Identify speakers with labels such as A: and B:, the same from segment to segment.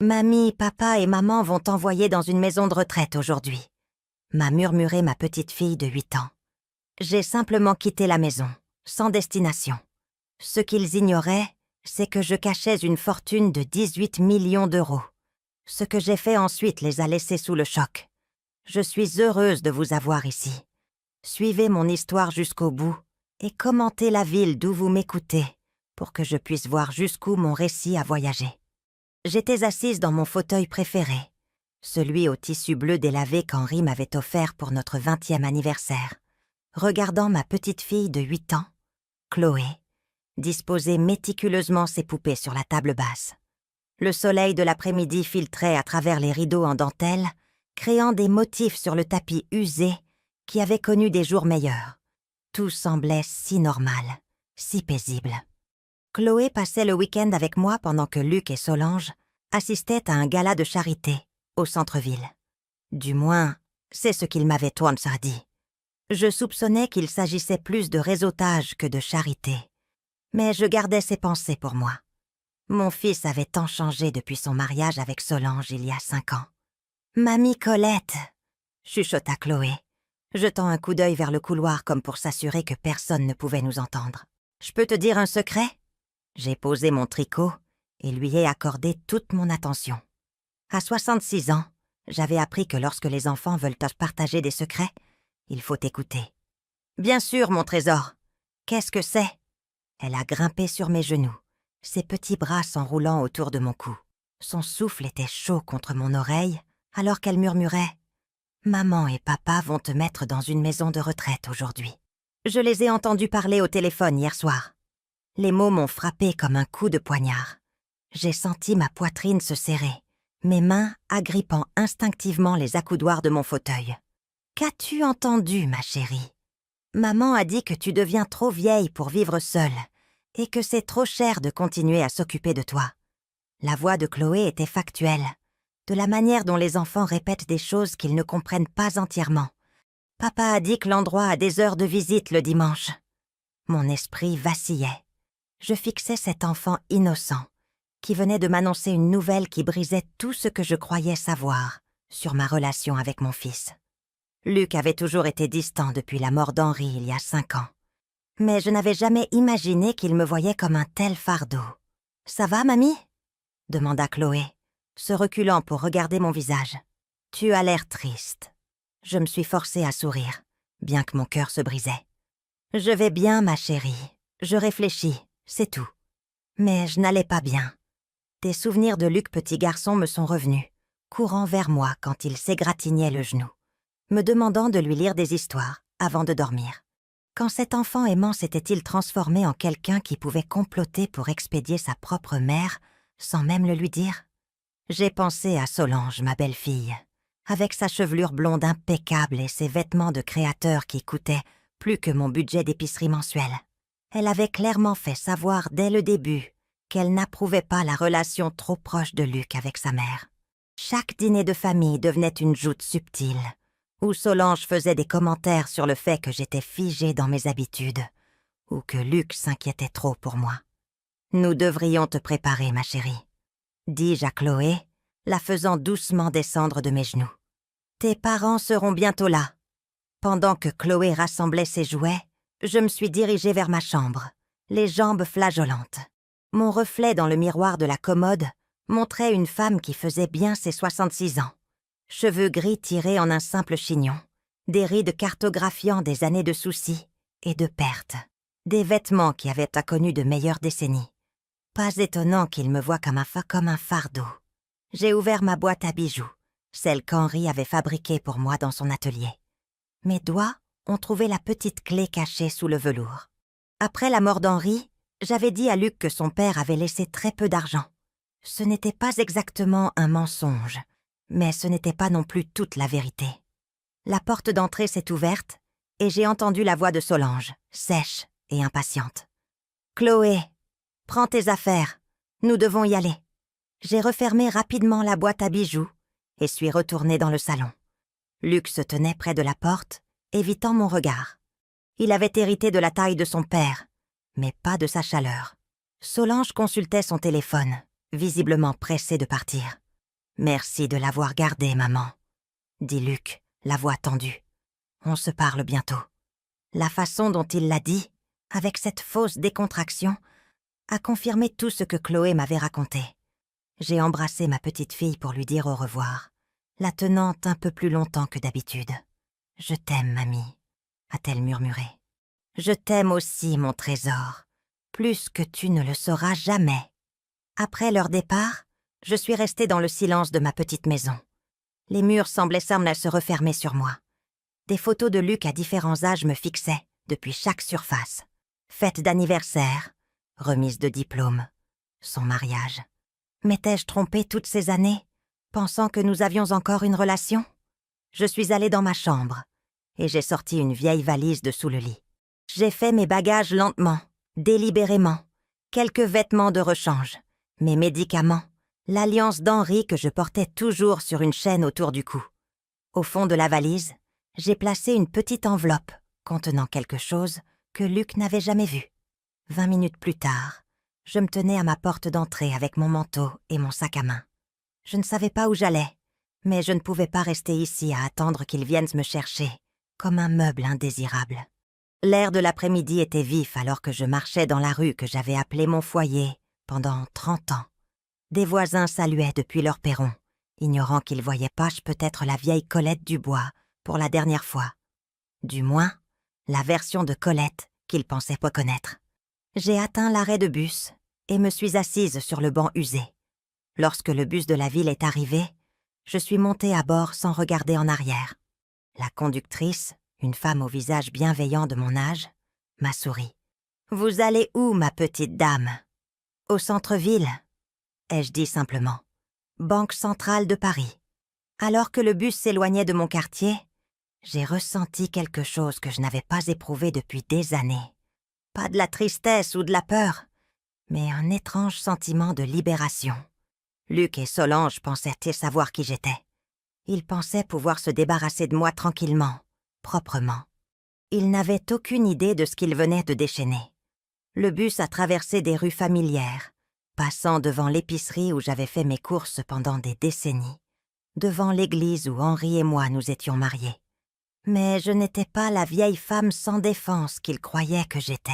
A: Mamie, papa et maman vont t'envoyer dans une maison de retraite aujourd'hui, m'a murmuré ma petite fille de 8 ans. J'ai simplement quitté la maison, sans destination. Ce qu'ils ignoraient, c'est que je cachais une fortune de 18 millions d'euros. Ce que j'ai fait ensuite les a laissés sous le choc. Je suis heureuse de vous avoir ici. Suivez mon histoire jusqu'au bout et commentez la ville d'où vous m'écoutez pour que je puisse voir jusqu'où mon récit a voyagé. J'étais assise dans mon fauteuil préféré, celui au tissu bleu délavé qu'Henri m'avait offert pour notre 20e anniversaire, regardant ma petite fille de 8 ans, Chloé, disposer méticuleusement ses poupées sur la table basse. Le soleil de l'après-midi filtrait à travers les rideaux en dentelle, créant des motifs sur le tapis usé qui avait connu des jours meilleurs. Tout semblait si normal, si paisible. Chloé passait le week-end avec moi pendant que Luc et Solange assistaient à un gala de charité au centre-ville. Du moins, c'est ce qu'il m'avait dit. Je soupçonnais qu'il s'agissait plus de réseautage que de charité. Mais je gardais ses pensées pour moi. Mon fils avait tant changé depuis son mariage avec Solange il y a 5 ans. « Mamie Colette !» chuchota Chloé, jetant un coup d'œil vers le couloir comme pour s'assurer que personne ne pouvait nous entendre. « Je peux te dire un secret ?» J'ai posé mon tricot et lui ai accordé toute mon attention. À 66 ans, j'avais appris que lorsque les enfants veulent te partager des secrets, il faut écouter. « Bien sûr, mon trésor. Qu'est-ce que c'est ?» Elle a grimpé sur mes genoux, ses petits bras s'enroulant autour de mon cou. Son souffle était chaud contre mon oreille, alors qu'elle murmurait « Maman et papa vont te mettre dans une maison de retraite aujourd'hui. » Je les ai entendus parler au téléphone hier soir. Les mots m'ont frappé comme un coup de poignard. J'ai senti ma poitrine se serrer, mes mains agrippant instinctivement les accoudoirs de mon fauteuil. « Qu'as-tu entendu, ma chérie ? Maman a dit que tu deviens trop vieille pour vivre seule et que c'est trop cher de continuer à s'occuper de toi. » La voix de Chloé était factuelle, de la manière dont les enfants répètent des choses qu'ils ne comprennent pas entièrement. Papa a dit que l'endroit a des heures de visite le dimanche. Mon esprit vacillait. Je fixais cet enfant innocent, qui venait de m'annoncer une nouvelle qui brisait tout ce que je croyais savoir sur ma relation avec mon fils. Luc avait toujours été distant depuis la mort d'Henri il y a 5 ans. Mais je n'avais jamais imaginé qu'il me voyait comme un tel fardeau. « Ça va, mamie ?» demanda Chloé, se reculant pour regarder mon visage. « Tu as l'air triste. » Je me suis forcée à sourire, bien que mon cœur se brisait. « Je vais bien, ma chérie. Je réfléchis, c'est tout. Mais je n'allais pas bien. Des souvenirs de Luc petit garçon me sont revenus, courant vers moi quand il s'égratignait le genou, me demandant de lui lire des histoires avant de dormir. Quand cet enfant aimant s'était-il transformé en quelqu'un qui pouvait comploter pour expédier sa propre mère sans même le lui dire? J'ai pensé à Solange, ma belle-fille, avec sa chevelure blonde impeccable et ses vêtements de créateur qui coûtaient plus que mon budget d'épicerie mensuelle. Elle avait clairement fait savoir dès le début qu'elle n'approuvait pas la relation trop proche de Luc avec sa mère. Chaque dîner de famille devenait une joute subtile, où Solange faisait des commentaires sur le fait que j'étais figée dans mes habitudes, ou que Luc s'inquiétait trop pour moi. « Nous devrions te préparer, ma chérie, » dis-je à Chloé, la faisant doucement descendre de mes genoux. « Tes parents seront bientôt là. » Pendant que Chloé rassemblait ses jouets, je me suis dirigée vers ma chambre, les jambes flageolantes. Mon reflet dans le miroir de la commode montrait une femme qui faisait bien ses 66 ans. Cheveux gris tirés en un simple chignon, des rides cartographiant des années de soucis et de pertes, des vêtements qui avaient connu de meilleures décennies. Pas étonnant qu'il me voie comme un fardeau. J'ai ouvert ma boîte à bijoux, celle qu'Henri avait fabriquée pour moi dans son atelier. Mes doigts ont trouvé la petite clé cachée sous le velours. Après la mort d'Henri, j'avais dit à Luc que son père avait laissé très peu d'argent. Ce n'était pas exactement un mensonge, mais ce n'était pas non plus toute la vérité. La porte d'entrée s'est ouverte et j'ai entendu la voix de Solange, sèche et impatiente. « Chloé, prends tes affaires, nous devons y aller. » J'ai refermé rapidement la boîte à bijoux et suis retournée dans le salon. Luc se tenait près de la porte, évitant mon regard. Il avait hérité de la taille de son père, mais pas de sa chaleur. Solange consultait son téléphone, visiblement pressée de partir. Merci de l'avoir gardé, maman, dit Luc, la voix tendue. On se parle bientôt. La façon dont il l'a dit, avec cette fausse décontraction, a confirmé tout ce que Chloé m'avait raconté. J'ai embrassé ma petite fille pour lui dire au revoir, la tenant un peu plus longtemps que d'habitude. « Je t'aime, mamie », a-t-elle murmuré. « Je t'aime aussi, mon trésor, plus que tu ne le sauras jamais. » Après leur départ, je suis restée dans le silence de ma petite maison. Les murs semblaient se refermer sur moi. Des photos de Luc à différents âges me fixaient, depuis chaque surface. Fête d'anniversaire, remise de diplôme, son mariage. M'étais-je trompée toutes ces années, pensant que nous avions encore une relation? Je suis allée dans ma chambre, et j'ai sorti une vieille valise de sous le lit. J'ai fait mes bagages lentement, délibérément, quelques vêtements de rechange, mes médicaments, l'alliance d'Henri que je portais toujours sur une chaîne autour du cou. Au fond de la valise, j'ai placé une petite enveloppe contenant quelque chose que Luc n'avait jamais vu. 20 minutes plus tard, je me tenais à ma porte d'entrée avec mon manteau et mon sac à main. Je ne savais pas où j'allais, mais je ne pouvais pas rester ici à attendre qu'ils viennent me chercher, comme un meuble indésirable. L'air de l'après-midi était vif alors que je marchais dans la rue que j'avais appelée mon foyer pendant 30 ans. Des voisins saluaient depuis leur perron, ignorant qu'ils voyaient pas peut-être la vieille Colette Dubois pour la dernière fois. Du moins, la version de Colette qu'ils pensaient pas connaître. J'ai atteint l'arrêt de bus et me suis assise sur le banc usé. Lorsque le bus de la ville est arrivé, je suis montée à bord sans regarder en arrière. La conductrice, une femme au visage bienveillant de mon âge, m'a souri. « Vous allez où, ma petite dame ?»« Au centre-ville » ai-je dit simplement. « Banque centrale de Paris. » Alors que le bus s'éloignait de mon quartier, j'ai ressenti quelque chose que je n'avais pas éprouvé depuis des années. Pas de la tristesse ou de la peur, mais un étrange sentiment de libération. Luc et Solange pensaient savoir qui j'étais. Ils pensaient pouvoir se débarrasser de moi tranquillement, proprement. Ils n'avaient aucune idée de ce qu'ils venaient de déchaîner. Le bus a traversé des rues familières, passant devant l'épicerie où j'avais fait mes courses pendant des décennies, devant l'église où Henri et moi nous étions mariés. Mais je n'étais pas la vieille femme sans défense qu'ils croyaient que j'étais.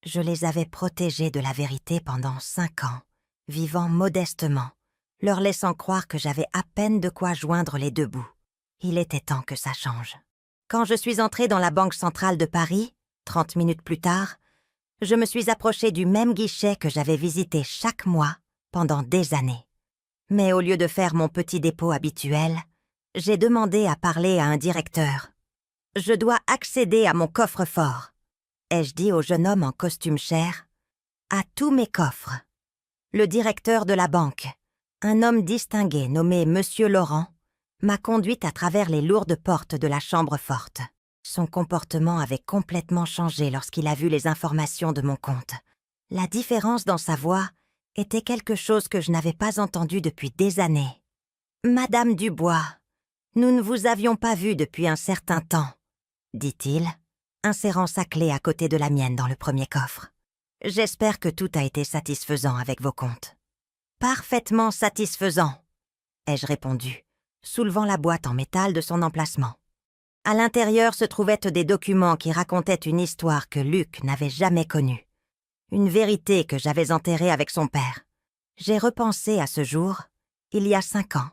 A: Je les avais protégés de la vérité pendant 5 ans, vivant modestement, leur laissant croire que j'avais à peine de quoi joindre les deux bouts. Il était temps que ça change. Quand je suis entrée dans la Banque centrale de Paris, 30 minutes plus tard, je me suis approchée du même guichet que j'avais visité chaque mois pendant des années. Mais au lieu de faire mon petit dépôt habituel, j'ai demandé à parler à un directeur. « Je dois accéder à mon coffre-fort », ai-je dit au jeune homme en costume chair, « à tous mes coffres. » Le directeur de la banque, un homme distingué nommé Monsieur Laurent, m'a conduite à travers les lourdes portes de la chambre forte. Son comportement avait complètement changé lorsqu'il a vu les informations de mon compte. La différence dans sa voix était quelque chose que je n'avais pas entendu depuis des années. « Madame Dubois, nous ne vous avions pas vue depuis un certain temps, » dit-il, insérant sa clé à côté de la mienne dans le premier coffre. « J'espère que tout a été satisfaisant avec vos comptes. »« Parfaitement satisfaisant, » ai-je répondu, soulevant la boîte en métal de son emplacement. À l'intérieur se trouvaient des documents qui racontaient une histoire que Luc n'avait jamais connue. Une vérité que j'avais enterrée avec son père. J'ai repensé à ce jour, il y a 5 ans,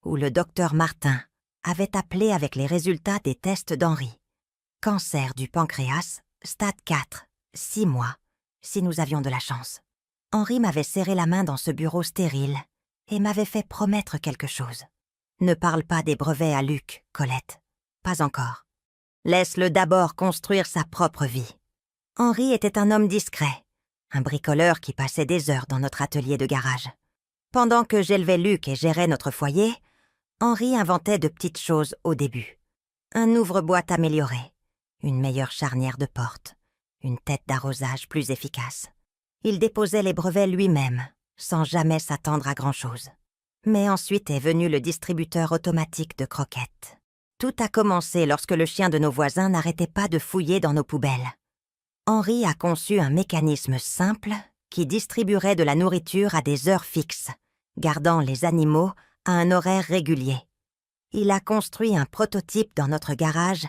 A: où le docteur Martin avait appelé avec les résultats des tests d'Henri. Cancer du pancréas, stade 4, 6 mois, si nous avions de la chance. Henri m'avait serré la main dans ce bureau stérile et m'avait fait promettre quelque chose. Ne parle pas des brevets à Luc, Colette. Pas encore. Laisse-le d'abord construire sa propre vie. Henri était un homme discret, un bricoleur qui passait des heures dans notre atelier de garage. Pendant que j'élevais Luc et gérais notre foyer, Henri inventait de petites choses au début. Un ouvre-boîte amélioré, une meilleure charnière de porte, une tête d'arrosage plus efficace. Il déposait les brevets lui-même, sans jamais s'attendre à grand-chose. Mais ensuite est venu le distributeur automatique de croquettes. Tout a commencé lorsque le chien de nos voisins n'arrêtait pas de fouiller dans nos poubelles. Henri a conçu un mécanisme simple qui distribuerait de la nourriture à des heures fixes, gardant les animaux à un horaire régulier. Il a construit un prototype dans notre garage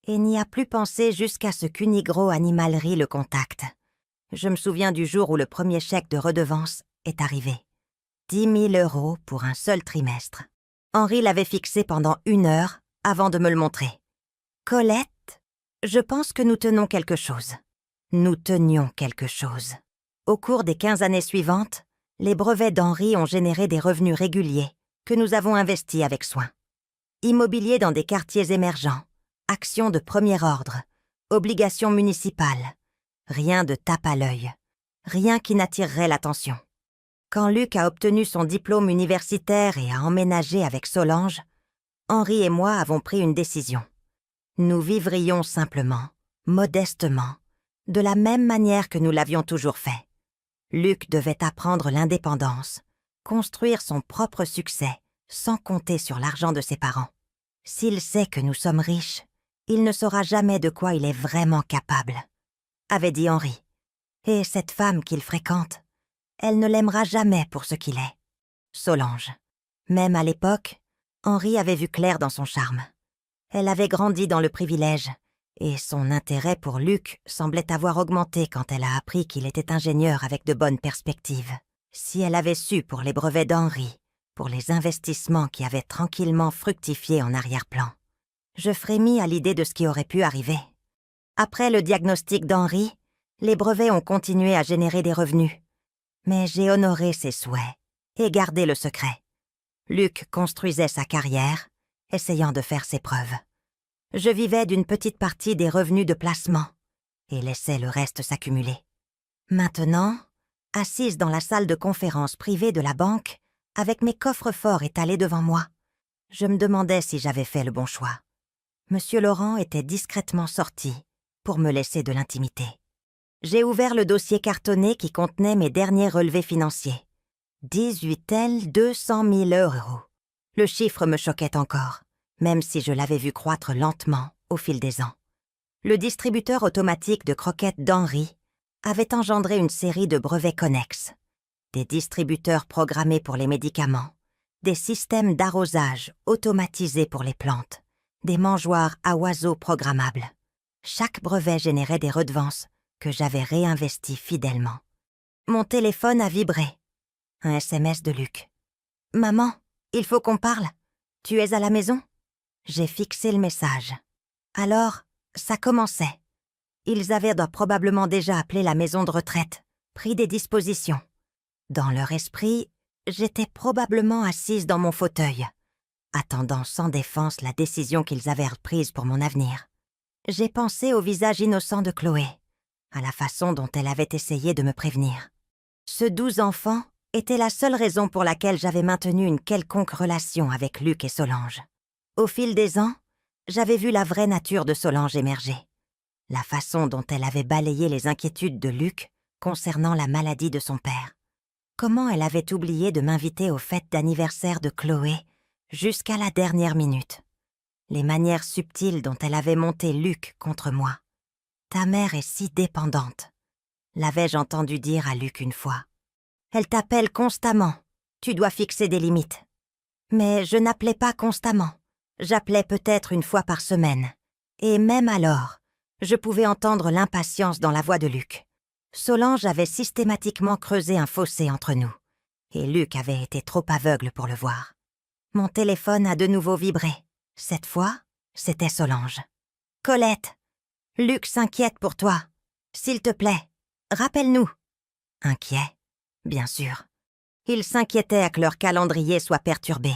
A: et n'y a plus pensé jusqu'à ce qu'Unigro Animalerie le contacte. Je me souviens du jour où le premier chèque de redevance est arrivé. 10 000 € pour un seul trimestre. Henri l'avait fixé pendant 1 heure avant de me le montrer. Colette, je pense que nous tenons quelque chose. Nous tenions quelque chose. Au cours des 15 années suivantes, les brevets d'Henri ont généré des revenus réguliers que nous avons investis avec soin. Immobilier dans des quartiers émergents, actions de premier ordre, obligations municipales. Rien de tape à l'œil. Rien qui n'attirerait l'attention. Quand Luc a obtenu son diplôme universitaire et a emménagé avec Solange, Henri et moi avons pris une décision. Nous vivrions simplement, modestement, de la même manière que nous l'avions toujours fait. Luc devait apprendre l'indépendance, construire son propre succès, sans compter sur l'argent de ses parents. S'il sait que nous sommes riches, il ne saura jamais de quoi il est vraiment capable, avait dit Henri. Et cette femme qu'il fréquente, elle ne l'aimera jamais pour ce qu'il est. Solange. Même à l'époque, Henri avait vu clair dans son charme. Elle avait grandi dans le privilège, et son intérêt pour Luc semblait avoir augmenté quand elle a appris qu'il était ingénieur avec de bonnes perspectives. Si elle avait su pour les brevets d'Henri, pour les investissements qui avaient tranquillement fructifié en arrière-plan. Je frémis à l'idée de ce qui aurait pu arriver. Après le diagnostic d'Henri, les brevets ont continué à générer des revenus. Mais j'ai honoré ses souhaits et gardé le secret. Luc construisait sa carrière, essayant de faire ses preuves. Je vivais d'une petite partie des revenus de placement et laissais le reste s'accumuler. Maintenant, assise dans la salle de conférence privée de la banque, avec mes coffres-forts étalés devant moi, je me demandais si j'avais fait le bon choix. Monsieur Laurent était discrètement sorti pour me laisser de l'intimité. J'ai ouvert le dossier cartonné qui contenait mes derniers relevés financiers. 18 200 000 €. Le chiffre me choquait encore, même si je l'avais vu croître lentement au fil des ans. Le distributeur automatique de croquettes d'Henri avait engendré une série de brevets connexes. Des distributeurs programmés pour les médicaments, des systèmes d'arrosage automatisés pour les plantes, des mangeoires à oiseaux programmables. Chaque brevet générait des redevances que j'avais réinvesties fidèlement. Mon téléphone a vibré. Un SMS de Luc. « Maman, il faut qu'on parle. Tu es à la maison ?» J'ai fixé le message. Alors, ça commençait. Ils avaient probablement déjà appelé la maison de retraite, pris des dispositions. Dans leur esprit, j'étais probablement assise dans mon fauteuil, attendant sans défense la décision qu'ils avaient prise pour mon avenir. J'ai pensé au visage innocent de Chloé, à la façon dont elle avait essayé de me prévenir. Ce doux enfant était la seule raison pour laquelle j'avais maintenu une quelconque relation avec Luc et Solange. Au fil des ans, j'avais vu la vraie nature de Solange émerger. La façon dont elle avait balayé les inquiétudes de Luc concernant la maladie de son père. Comment elle avait oublié de m'inviter aux fêtes d'anniversaire de Chloé jusqu'à la dernière minute. Les manières subtiles dont elle avait monté Luc contre moi. « Ta mère est si dépendante », l'avais-je entendu dire à Luc une fois. « Elle t'appelle constamment, tu dois fixer des limites. » Mais je n'appelais pas constamment, j'appelais peut-être 1 fois par semaine. Et même alors, je pouvais entendre l'impatience dans la voix de Luc. Solange avait systématiquement creusé un fossé entre nous, et Luc avait été trop aveugle pour le voir. Mon téléphone a de nouveau vibré. Cette fois, c'était Solange. « Colette, Luc s'inquiète pour toi. S'il te plaît, rappelle-nous. » Inquiet, bien sûr. Ils s'inquiétaient que leur calendrier soit perturbé.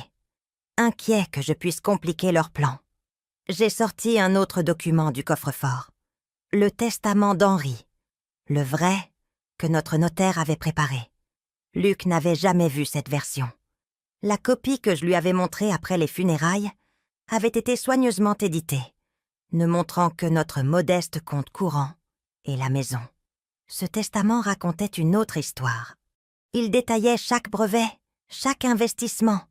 A: Inquiets que je puisse compliquer leur plan. J'ai sorti un autre document du coffre-fort. Le testament d'Henri. Le vrai que notre notaire avait préparé. Luc n'avait jamais vu cette version. La copie que je lui avais montrée après les funérailles avait été soigneusement éditée, ne montrant que notre modeste compte courant et la maison. Ce testament racontait une autre histoire. Il détaillait chaque brevet, chaque investissement,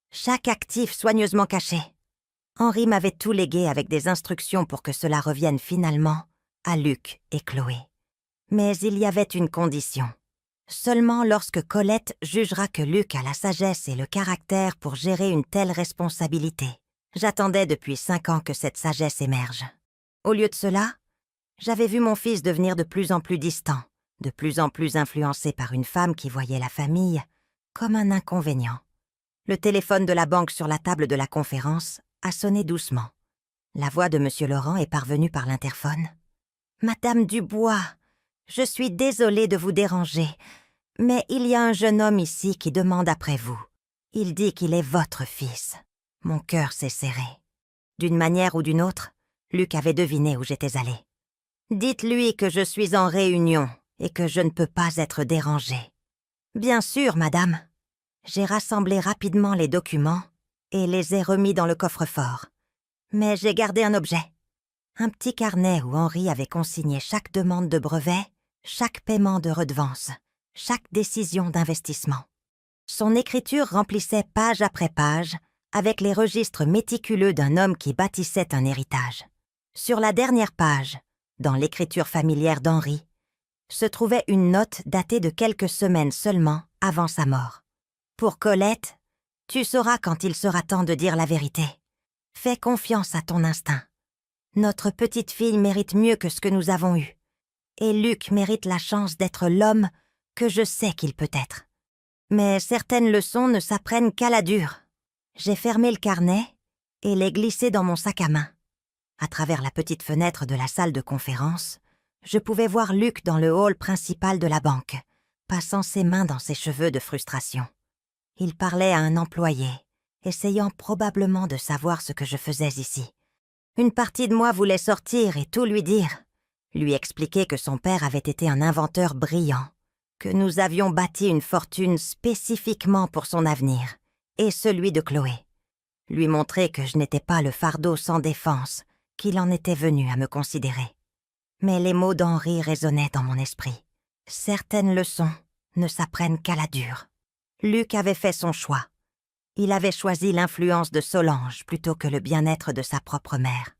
A: chaque actif soigneusement caché. Henri m'avait tout légué avec des instructions pour que cela revienne finalement à Luc et Chloé. Mais il y avait une condition. Seulement lorsque Colette jugera que Luc a la sagesse et le caractère pour gérer une telle responsabilité. J'attendais depuis 5 ans que cette sagesse émerge. Au lieu de cela, j'avais vu mon fils devenir de plus en plus distant, de plus en plus influencé par une femme qui voyait la famille comme un inconvénient. Le téléphone de la banque sur la table de la conférence a sonné doucement. La voix de M. Laurent est parvenue par l'interphone. « Madame Dubois, je suis désolée de vous déranger, mais il y a un jeune homme ici qui demande après vous. Il dit qu'il est votre fils. » Mon cœur s'est serré. D'une manière ou d'une autre, Luc avait deviné où j'étais allée. « Dites-lui que je suis en réunion et que je ne peux pas être dérangée. »« Bien sûr, madame. » J'ai rassemblé rapidement les documents et les ai remis dans le coffre-fort. Mais j'ai gardé un objet. Un petit carnet où Henri avait consigné chaque demande de brevet, chaque paiement de redevance, chaque décision d'investissement. Son écriture remplissait page après page avec les registres méticuleux d'un homme qui bâtissait un héritage. Sur la dernière page, dans l'écriture familière d'Henri, se trouvait une note datée de quelques semaines seulement avant sa mort. « Pour Colette, tu sauras quand il sera temps de dire la vérité. Fais confiance à ton instinct. Notre petite fille mérite mieux que ce que nous avons eu. Et Luc mérite la chance d'être l'homme que je sais qu'il peut être. Mais certaines leçons ne s'apprennent qu'à la dure. » J'ai fermé le carnet et l'ai glissé dans mon sac à main. À travers la petite fenêtre de la salle de conférence, je pouvais voir Luc dans le hall principal de la banque, passant ses mains dans ses cheveux de frustration. Il parlait à un employé, essayant probablement de savoir ce que je faisais ici. Une partie de moi voulait sortir et tout lui dire, lui expliquer que son père avait été un inventeur brillant, que nous avions bâti une fortune spécifiquement pour son avenir, et celui de Chloé. Lui montrer que je n'étais pas le fardeau sans défense qu'il en était venu à me considérer. Mais les mots d'Henri résonnaient dans mon esprit. Certaines leçons ne s'apprennent qu'à la dure. Luc avait fait son choix. Il avait choisi l'influence de Solange plutôt que le bien-être de sa propre mère.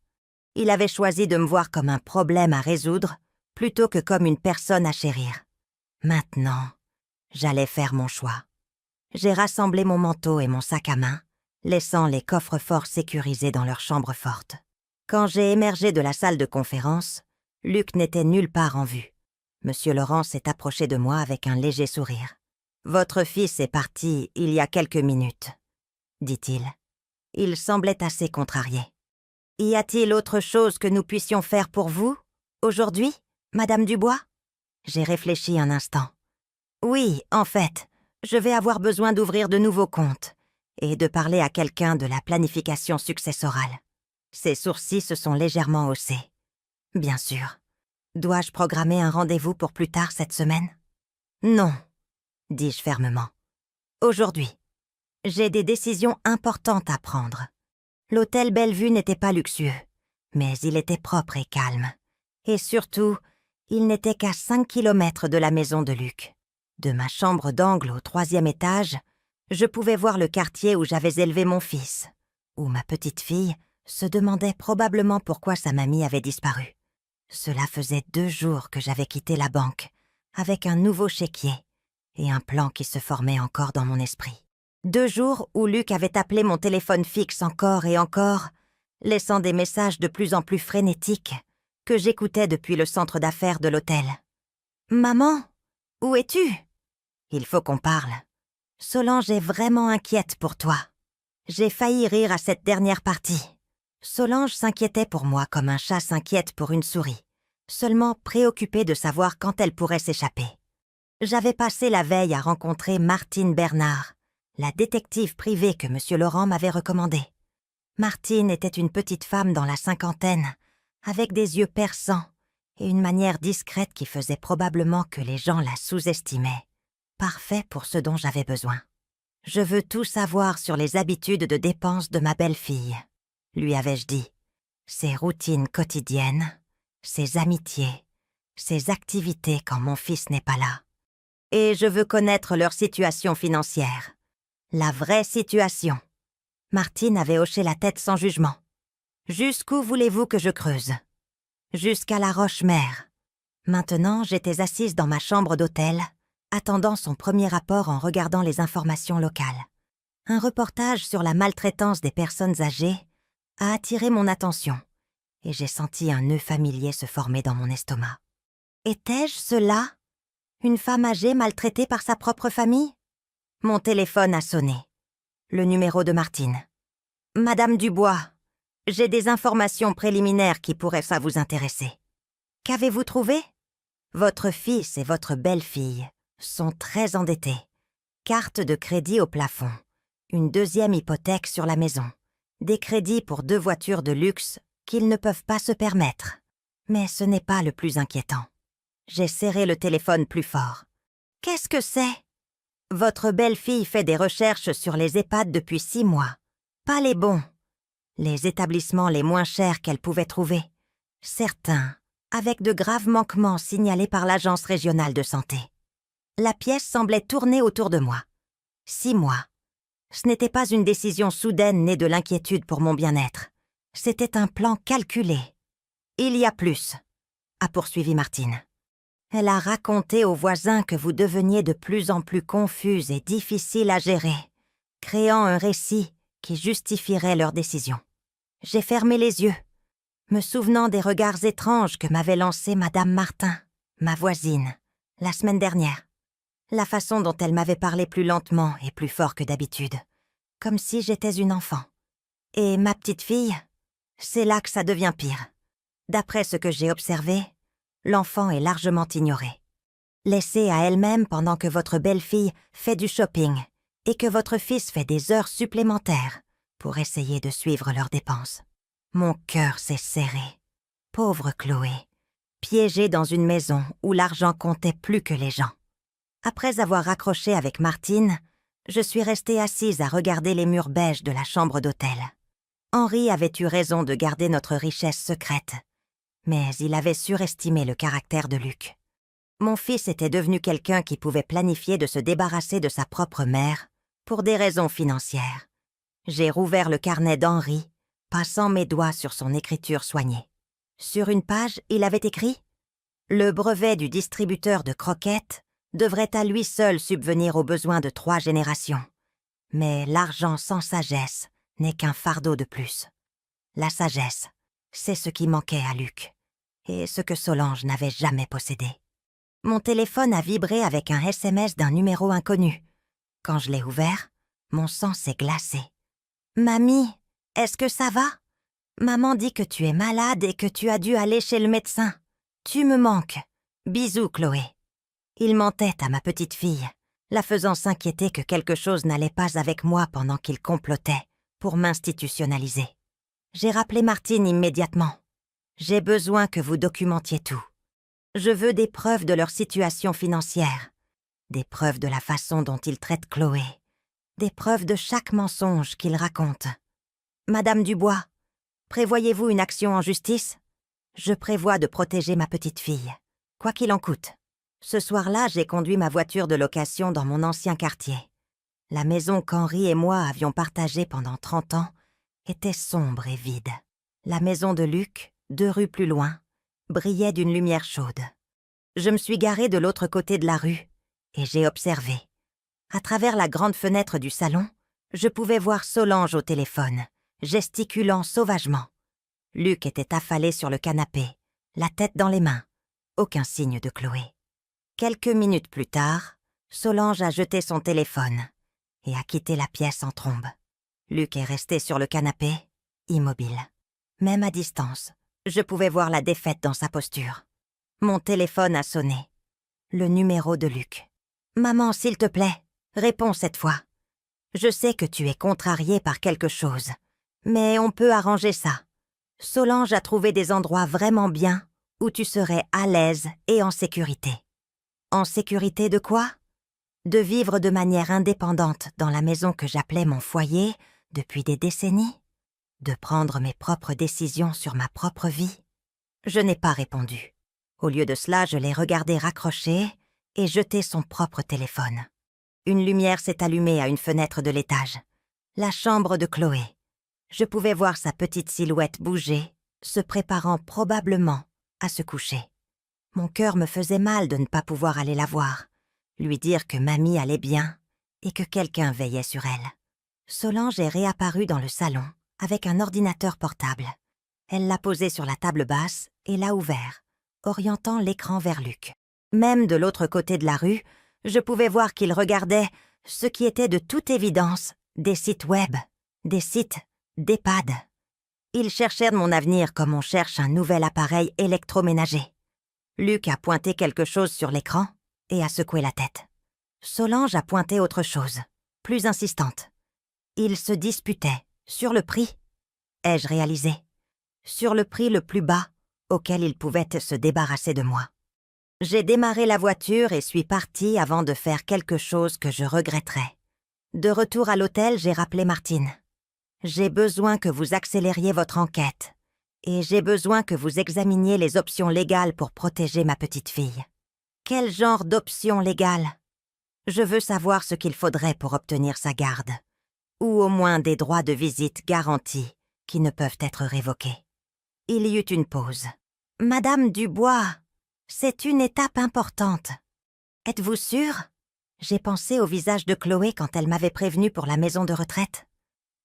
A: Il avait choisi de me voir comme un problème à résoudre plutôt que comme une personne à chérir. Maintenant, j'allais faire mon choix. J'ai rassemblé mon manteau et mon sac à main, laissant les coffres-forts sécurisés dans leur chambre forte. Quand j'ai émergé de la salle de conférence, Luc n'était nulle part en vue. Monsieur Laurent s'est approché de moi avec un léger sourire. « Votre fils est parti il y a quelques minutes, » dit-il. Il semblait assez contrarié. « Y a-t-il autre chose que nous puissions faire pour vous, aujourd'hui, Madame Dubois ?» J'ai réfléchi un instant. « Oui, en fait, je vais avoir besoin d'ouvrir de nouveaux comptes et de parler à quelqu'un de la planification successorale. » Ses sourcils se sont légèrement haussés. « Bien sûr. Dois-je programmer un rendez-vous pour plus tard cette semaine ? » « Non, » dis-je fermement. « Aujourd'hui. J'ai des décisions importantes à prendre. L'hôtel Bellevue n'était pas luxueux, mais il était propre et calme. Et surtout, il n'était qu'à 5 kilomètres de la maison de Luc. De ma chambre d'angle au 3e étage, je pouvais voir le quartier où j'avais élevé mon fils, où ma petite fille se demandait probablement pourquoi sa mamie avait disparu. Cela faisait 2 jours que j'avais quitté la banque, avec un nouveau chéquier et un plan qui se formait encore dans mon esprit. 2 jours où Luc avait appelé mon téléphone fixe encore et encore, laissant des messages de plus en plus frénétiques que j'écoutais depuis le centre d'affaires de l'hôtel. « Maman, où es-tu ? Il faut qu'on parle. Solange est vraiment inquiète pour toi. » J'ai failli rire à cette dernière partie. Solange s'inquiétait pour moi comme un chat s'inquiète pour une souris, seulement préoccupée de savoir quand elle pourrait s'échapper. J'avais passé la veille à rencontrer Martine Bernard, la détective privée que M. Laurent m'avait recommandée. Martine était une petite femme dans la 50aine, avec des yeux perçants et une manière discrète qui faisait probablement que les gens la sous-estimaient. Parfait pour ce dont j'avais besoin. « Je veux tout savoir sur les habitudes de dépenses de ma belle-fille, » lui avais-je dit. Ses routines quotidiennes, ses amitiés, ses activités quand mon fils n'est pas là. Et je veux connaître leur situation financière. La vraie situation. Martine avait hoché la tête sans jugement. « Jusqu'où voulez-vous que je creuse ? » « Jusqu'à la Roche-Mère. » Maintenant, j'étais assise dans ma chambre d'hôtel, attendant son premier rapport en regardant les informations locales. Un reportage sur la maltraitance des personnes âgées a attiré mon attention et j'ai senti un nœud familier se former dans mon estomac. Étais-je cela? Une femme âgée maltraitée par sa propre famille? Mon téléphone a sonné. Le numéro de Martine. « Madame Dubois, j'ai des informations préliminaires qui pourraient ça vous intéresser. Qu'avez-vous trouvé? Votre fils et votre belle-fille sont très endettés. Carte de crédit au plafond. Une deuxième hypothèque sur la maison. Des crédits pour 2 voitures de luxe qu'ils ne peuvent pas se permettre. Mais ce n'est pas le plus inquiétant. J'ai serré le téléphone plus fort. Qu'est-ce que c'est? Votre belle-fille fait des recherches sur les EHPAD depuis 6 mois. Pas les bons. Les établissements les moins chers qu'elle pouvait trouver. Certains, avec de graves manquements signalés par l'Agence régionale de santé. La pièce semblait tourner autour de moi. 6 mois. Ce n'était pas une décision soudaine née de l'inquiétude pour mon bien-être. C'était un plan calculé. Il y a plus, a poursuivi Martine. Elle a raconté aux voisins que vous deveniez de plus en plus confuse et difficile à gérer, créant un récit qui justifierait leur décision. J'ai fermé les yeux, me souvenant des regards étranges que m'avait lancés Madame Martin, ma voisine, la semaine dernière. La façon dont elle m'avait parlé plus lentement et plus fort que d'habitude, comme si j'étais une enfant. Et ma petite fille, c'est là que ça devient pire. D'après ce que j'ai observé, l'enfant est largement ignorée. Laissée à elle-même pendant que votre belle-fille fait du shopping et que votre fils fait des heures supplémentaires pour essayer de suivre leurs dépenses. Mon cœur s'est serré. Pauvre Chloé, piégée dans une maison où l'argent comptait plus que les gens. Après avoir raccroché avec Martine, je suis restée assise à regarder les murs beiges de la chambre d'hôtel. Henri avait eu raison de garder notre richesse secrète, mais il avait surestimé le caractère de Luc. Mon fils était devenu quelqu'un qui pouvait planifier de se débarrasser de sa propre mère pour des raisons financières. J'ai rouvert le carnet d'Henri, passant mes doigts sur son écriture soignée. Sur une page, il avait écrit « Le brevet du distributeur de croquettes devrait à lui seul subvenir aux besoins de 3 générations. Mais l'argent sans sagesse n'est qu'un fardeau de plus. La sagesse, c'est ce qui manquait à Luc, et ce que Solange n'avait jamais possédé. » Mon téléphone a vibré avec un SMS d'un numéro inconnu. Quand je l'ai ouvert, mon sang s'est glacé. « Mamie, est-ce que ça va? Maman dit que tu es malade et que tu as dû aller chez le médecin. Tu me manques. Bisous, Chloé. » Il mentait à ma petite fille, la faisant s'inquiéter que quelque chose n'allait pas avec moi pendant qu'il complotait pour m'institutionnaliser. J'ai rappelé Martine immédiatement. « J'ai besoin que vous documentiez tout. Je veux des preuves de leur situation financière, des preuves de la façon dont ils traitent Chloé, des preuves de chaque mensonge qu'ils racontent. Madame Dubois, prévoyez-vous une action en justice? Je prévois de protéger ma petite fille, quoi qu'il en coûte. » Ce soir-là, j'ai conduit ma voiture de location dans mon ancien quartier. La maison qu'Henri et moi avions partagée pendant 30 ans était sombre et vide. La maison de Luc, 2 rues plus loin, brillait d'une lumière chaude. Je me suis garée de l'autre côté de la rue et j'ai observé. À travers la grande fenêtre du salon, je pouvais voir Solange au téléphone, gesticulant sauvagement. Luc était affalé sur le canapé, la tête dans les mains. Aucun signe de Chloé. Quelques minutes plus tard, Solange a jeté son téléphone et a quitté la pièce en trombe. Luc est resté sur le canapé, immobile. Même à distance, je pouvais voir la défaite dans sa posture. Mon téléphone a sonné. Le numéro de Luc. « Maman, s'il te plaît, réponds cette fois. Je sais que tu es contrariée par quelque chose, mais on peut arranger ça. Solange a trouvé des endroits vraiment bien où tu serais à l'aise et en sécurité. » En sécurité de quoi? De vivre de manière indépendante dans la maison que j'appelais mon foyer depuis des décennies? De prendre mes propres décisions sur ma propre vie? Je n'ai pas répondu. Au lieu de cela, je l'ai regardé raccrocher et jeter son propre téléphone. Une lumière s'est allumée à une fenêtre de l'étage. La chambre de Chloé. Je pouvais voir sa petite silhouette bouger, se préparant probablement à se coucher. Mon cœur me faisait mal de ne pas pouvoir aller la voir, lui dire que mamie allait bien et que quelqu'un veillait sur elle. Solange est réapparue dans le salon avec un ordinateur portable. Elle l'a posé sur la table basse et l'a ouvert, orientant l'écran vers Luc. Même de l'autre côté de la rue, je pouvais voir qu'il regardait ce qui était de toute évidence des sites web, des sites d'EHPAD. Il cherchait de mon avenir comme on cherche un nouvel appareil électroménager. Luc a pointé quelque chose sur l'écran et a secoué la tête. Solange a pointé autre chose, plus insistante. Ils se disputaient sur le prix, ai-je réalisé, sur le prix le plus bas auquel ils pouvaient se débarrasser de moi. J'ai démarré la voiture et suis partie avant de faire quelque chose que je regretterais. De retour à l'hôtel, j'ai rappelé Martine. J'ai besoin que vous accélériez votre enquête et j'ai besoin que vous examiniez les options légales pour protéger ma petite fille. Quel genre d'options légales? Je veux savoir ce qu'il faudrait pour obtenir sa garde, ou au moins des droits de visite garantis qui ne peuvent être révoqués. Il y eut une pause. « Madame Dubois, c'est une étape importante. Êtes-vous sûre ?» J'ai pensé au visage de Chloé quand elle m'avait prévenue pour la maison de retraite.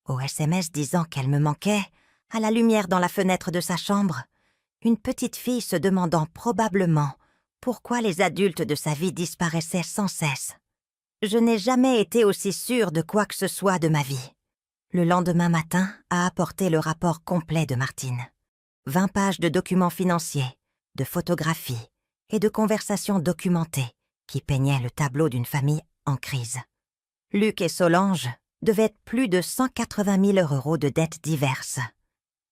A: Au SMS disant qu'elle me manquait, à la lumière dans la fenêtre de sa chambre, une petite fille se demandant probablement pourquoi les adultes de sa vie disparaissaient sans cesse. Je n'ai jamais été aussi sûre de quoi que ce soit de ma vie. Le lendemain matin a apporté le rapport complet de Martine. 20 pages de documents financiers, de photographies et de conversations documentées qui peignaient le tableau d'une famille en crise. Luc et Solange devaient être plus de 180 000 € de dettes diverses.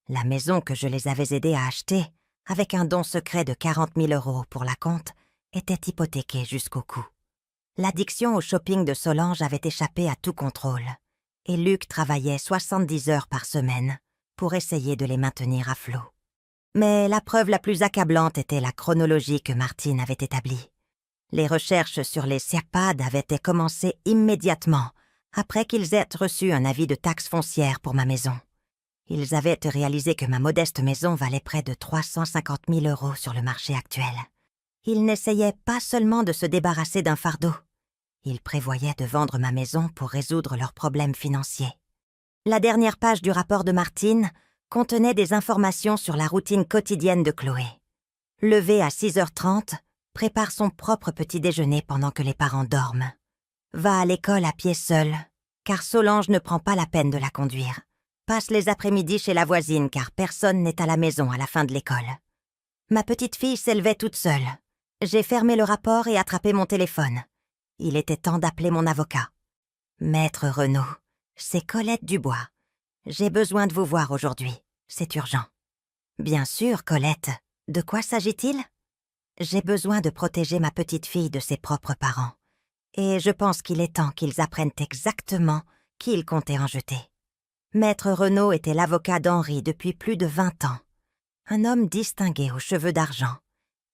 A: La maison que je les avais aidés à acheter, avec un don secret de 40 000 € pour la compte, était hypothéquée jusqu'au cou. L'addiction au shopping de Solange avait échappé à tout contrôle, et Luc travaillait 70 heures par semaine pour essayer de les maintenir à flot. Mais la preuve la plus accablante était la chronologie que Martine avait établie. Les recherches sur les SIAPAD avaient été commencées immédiatement après qu'ils aient reçu un avis de taxe foncière pour ma maison. Ils avaient réalisé que ma modeste maison valait près de 350 000 € sur le marché actuel. Ils n'essayaient pas seulement de se débarrasser d'un fardeau. Ils prévoyaient de vendre ma maison pour résoudre leurs problèmes financiers. La dernière page du rapport de Martine contenait des informations sur la routine quotidienne de Chloé. Levée à 6h30, prépare son propre petit déjeuner pendant que les parents dorment. Va à l'école à pied seule, car Solange ne prend pas la peine de la conduire. Passe les après-midi chez la voisine, car personne n'est à la maison à la fin de l'école. Ma petite fille s'élevait toute seule. J'ai fermé le rapport et attrapé mon téléphone. Il était temps d'appeler mon avocat. « Maître Renaud, c'est Colette Dubois. J'ai besoin de vous voir aujourd'hui. C'est urgent. » « Bien sûr, Colette. De quoi s'agit-il ? » « J'ai besoin de protéger ma petite fille de ses propres parents. Et je pense qu'il est temps qu'ils apprennent exactement qui ils comptaient en jeter. » Maître Renaud était l'avocat d'Henri depuis plus de 20 ans. Un homme distingué aux cheveux d'argent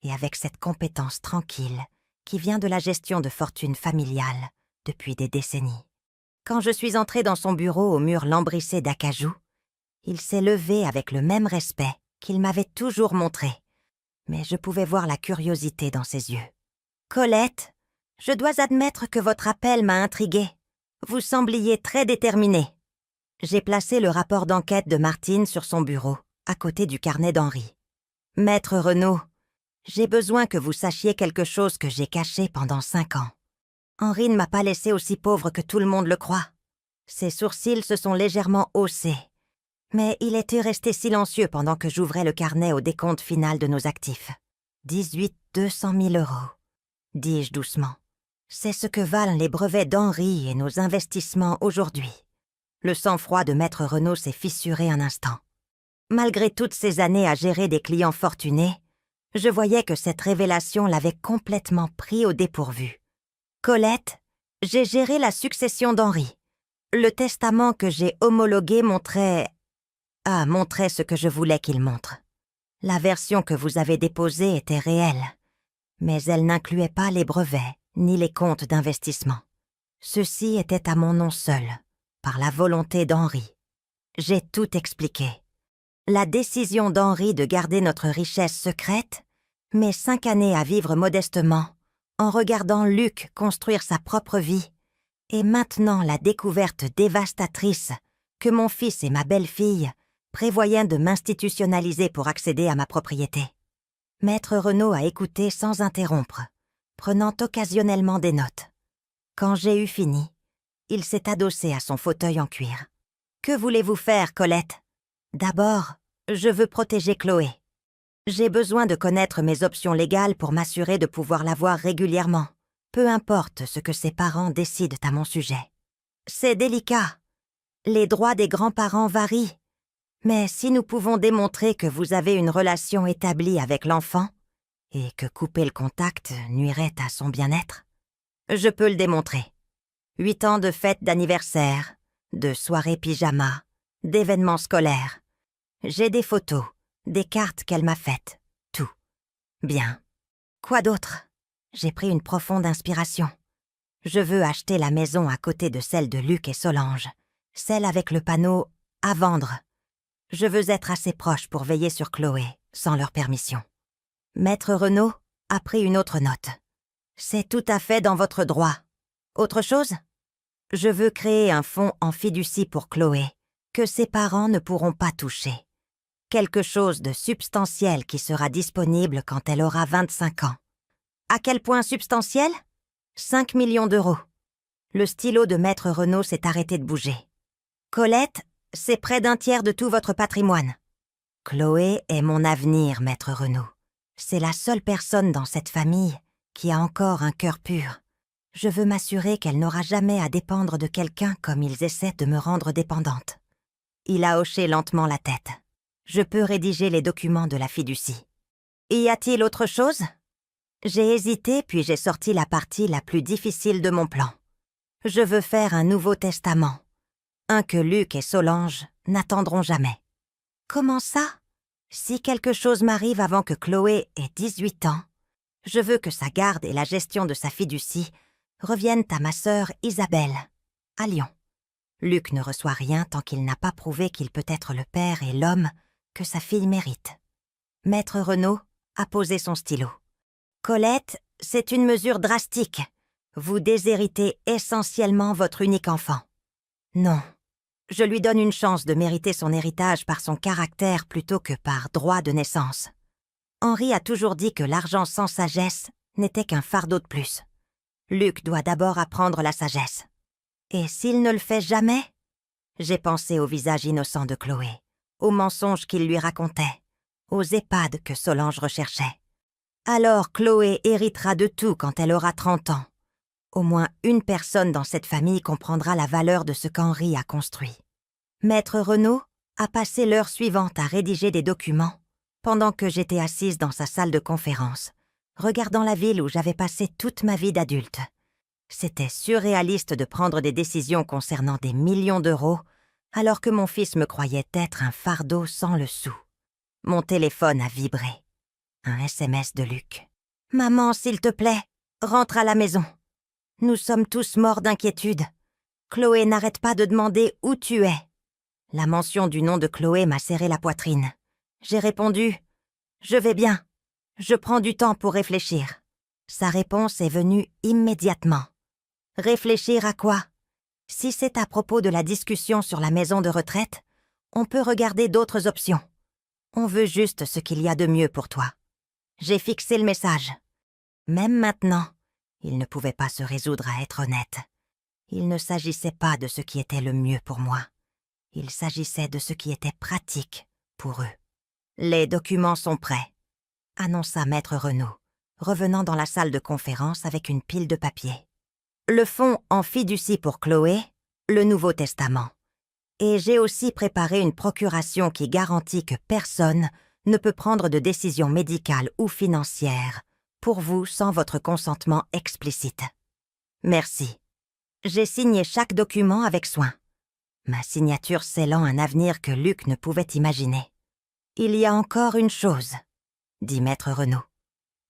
A: et avec cette compétence tranquille qui vient de la gestion de fortune familiale depuis des décennies. Quand je suis entrée dans son bureau au mur lambrissé d'acajou, il s'est levé avec le même respect qu'il m'avait toujours montré, mais je pouvais voir la curiosité dans ses yeux. « Colette, je dois admettre que votre appel m'a intriguée. Vous sembliez très déterminée. » J'ai placé le rapport d'enquête de Martine sur son bureau, à côté du carnet d'Henri. « Maître Renaud, j'ai besoin que vous sachiez quelque chose que j'ai caché pendant 5 ans. Henri ne m'a pas laissé aussi pauvre que tout le monde le croit. Ses sourcils se sont légèrement haussés, mais il était resté silencieux pendant que j'ouvrais le carnet au décompte final de nos actifs. 18 200 000 €, dis-je doucement. C'est ce que valent les brevets d'Henri et nos investissements aujourd'hui. Le sang-froid de Maître Renaud s'est fissuré un instant. Malgré toutes ces années à gérer des clients fortunés, je voyais que cette révélation l'avait complètement pris au dépourvu. « Colette, j'ai géré la succession d'Henri. Le testament que j'ai homologué montrait ce que je voulais qu'il montre. La version que vous avez déposée était réelle, mais elle n'incluait pas les brevets ni les comptes d'investissement. Ceux-ci étaient à mon nom seul, par la volonté d'Henri. J'ai tout expliqué. La décision d'Henri de garder notre richesse secrète, mes 5 années à vivre modestement, en regardant Luc construire sa propre vie, et maintenant la découverte dévastatrice que mon fils et ma belle-fille prévoyaient de m'institutionnaliser pour accéder à ma propriété. Maître Renaud a écouté sans interrompre, prenant occasionnellement des notes. Quand j'ai eu fini, il s'est adossé à son fauteuil en cuir. « Que voulez-vous faire, Colette ? » ?»« D'abord, je veux protéger Chloé. J'ai besoin de connaître mes options légales pour m'assurer de pouvoir la voir régulièrement, peu importe ce que ses parents décident à mon sujet. C'est délicat. Les droits des grands-parents varient. Mais si nous pouvons démontrer que vous avez une relation établie avec l'enfant et que couper le contact nuirait à son bien-être, je peux le démontrer. 8 ans de fêtes d'anniversaire, de soirées pyjama, d'événements scolaires. J'ai des photos, des cartes qu'elle m'a faites, tout. Bien. Quoi d'autre ? J'ai pris une profonde inspiration. Je veux acheter la maison à côté de celle de Luc et Solange, celle avec le panneau « À vendre ». Je veux être assez proche pour veiller sur Chloé, sans leur permission. Maître Renaud a pris une autre note. C'est tout à fait dans votre droit. Autre chose ? Je veux créer un fonds en fiducie pour Chloé, que ses parents ne pourront pas toucher. Quelque chose de substantiel qui sera disponible quand elle aura 25 ans. À quel point substantiel ? 5 millions d'euros. Le stylo de Maître Renaud s'est arrêté de bouger. Colette, c'est près d'un tiers de tout votre patrimoine. Chloé est mon avenir, Maître Renaud. C'est la seule personne dans cette famille qui a encore un cœur pur. Je veux m'assurer qu'elle n'aura jamais à dépendre de quelqu'un comme ils essaient de me rendre dépendante. Il a hoché lentement la tête. Je peux rédiger les documents de la fiducie. Y a-t-il autre chose ? J'ai hésité puis j'ai sorti la partie la plus difficile de mon plan. Je veux faire un nouveau testament. Un que Luc et Solange n'attendront jamais. Comment ça ? Si quelque chose m'arrive avant que Chloé ait 18 ans, je veux que sa garde et la gestion de sa fiducie reviennent à ma sœur Isabelle, à Lyon. Luc ne reçoit rien tant qu'il n'a pas prouvé qu'il peut être le père et l'homme que sa fille mérite. Maître Renaud a posé son stylo. Colette, c'est une mesure drastique. Vous déshéritez essentiellement votre unique enfant. Non, je lui donne une chance de mériter son héritage par son caractère plutôt que par droit de naissance. Henri a toujours dit que l'argent sans sagesse n'était qu'un fardeau de plus. Luc doit d'abord apprendre la sagesse. Et s'il ne le fait jamais ? J'ai pensé au visage innocent de Chloé, aux mensonges qu'il lui racontait, aux EHPAD que Solange recherchait. Alors Chloé héritera de tout quand elle aura 30 ans. Au moins une personne dans cette famille comprendra la valeur de ce qu'Henri a construit. Maître Renaud a passé l'heure suivante à rédiger des documents pendant que j'étais assise dans sa salle de conférence, regardant la ville où j'avais passé toute ma vie d'adulte. C'était surréaliste de prendre des décisions concernant des millions d'euros alors que mon fils me croyait être un fardeau sans le sou. Mon téléphone a vibré. Un SMS de Luc. « Maman, s'il te plaît, rentre à la maison. Nous sommes tous morts d'inquiétude. Chloé n'arrête pas de demander où tu es. » La mention du nom de Chloé m'a serré la poitrine. J'ai répondu « Je vais bien. Je prends du temps pour réfléchir. » Sa réponse est venue immédiatement. « Réfléchir à quoi ? Si c'est à propos de la discussion sur la maison de retraite, on peut regarder d'autres options. On veut juste ce qu'il y a de mieux pour toi. » J'ai fixé le message. Même maintenant, il ne pouvait pas se résoudre à être honnête. Il ne s'agissait pas de ce qui était le mieux pour moi. Il s'agissait de ce qui était pratique pour eux. « Les documents sont prêts », annonça Maître Renaud, revenant dans la salle de conférence avec une pile de papier. Le fonds en fiducie pour Chloé, le Nouveau Testament. Et j'ai aussi préparé une procuration qui garantit que personne ne peut prendre de décision médicale ou financière pour vous sans votre consentement explicite. Merci. J'ai signé chaque document avec soin, ma signature scellant un avenir que Luc ne pouvait imaginer. Il y a encore une chose, dit Maître Renaud.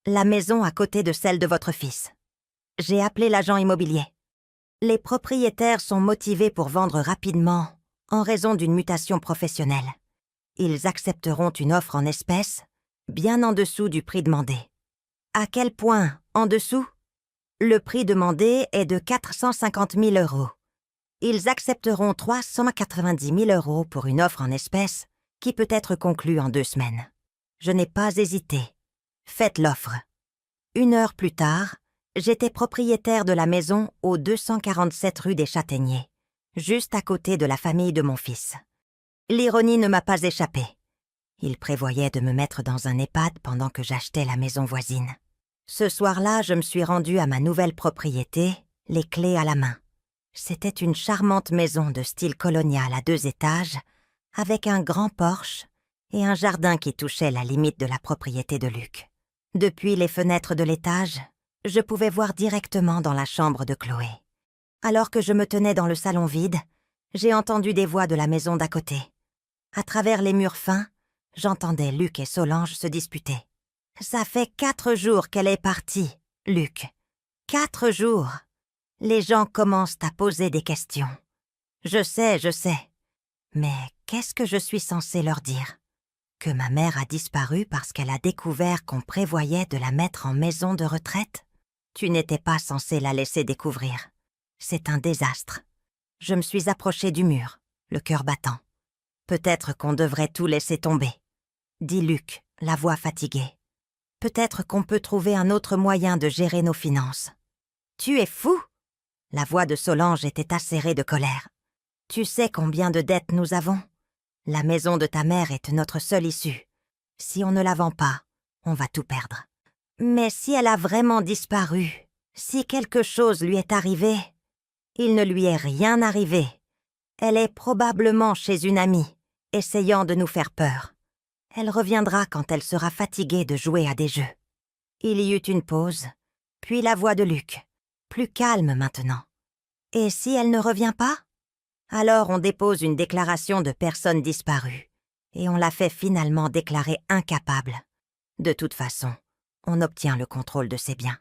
A: La maison à côté de celle de votre fils. J'ai appelé l'agent immobilier. Les propriétaires sont motivés pour vendre rapidement en raison d'une mutation professionnelle. Ils accepteront une offre en espèces bien en dessous du prix demandé. À quel point en dessous ? Le prix demandé est de 450 000 €. Ils accepteront 390 000 € pour une offre en espèces qui peut être conclue en 2 semaines. Je n'ai pas hésité. Faites l'offre. 1 heure plus tard, j'étais propriétaire de la maison au 247 rue des Châtaigniers, juste à côté de la famille de mon fils. L'ironie ne m'a pas échappé. Il prévoyait de me mettre dans un EHPAD pendant que j'achetais la maison voisine. Ce soir-là, je me suis rendue à ma nouvelle propriété, les clés à la main. C'était une charmante maison de style colonial à 2 étages, avec un grand porche et un jardin qui touchait la limite de la propriété de Luc. Depuis les fenêtres de l'étage, je pouvais voir directement dans la chambre de Chloé. Alors que je me tenais dans le salon vide, j'ai entendu des voix de la maison d'à côté. À travers les murs fins, j'entendais Luc et Solange se disputer. « Ça fait 4 jours qu'elle est partie, Luc. 4 jours. Les gens commencent à poser des questions. Je sais. Mais qu'est-ce que je suis censée leur dire? Que ma mère a disparu parce qu'elle a découvert qu'on prévoyait de la mettre en maison de retraite? Tu n'étais pas censé la laisser découvrir. C'est un désastre. » Je me suis approchée du mur, le cœur battant. « Peut-être qu'on devrait tout laisser tomber, » dit Luc, la voix fatiguée. « Peut-être qu'on peut trouver un autre moyen de gérer nos finances. »« Tu es fou !» La voix de Solange était acérée de colère. « Tu sais combien de dettes nous avons? La maison de ta mère est notre seule issue. Si on ne la vend pas, on va tout perdre. Mais si elle a vraiment disparu, si quelque chose lui est arrivé, il ne lui est rien arrivé. Elle est probablement chez une amie, essayant de nous faire peur. Elle reviendra quand elle sera fatiguée de jouer à des jeux. » Il y eut une pause, puis la voix de Luc, plus calme maintenant. « Et si elle ne revient pas? Alors on dépose une déclaration de personne disparue, et on la fait finalement déclarer incapable. De toute façon, on obtient le contrôle de ses biens. »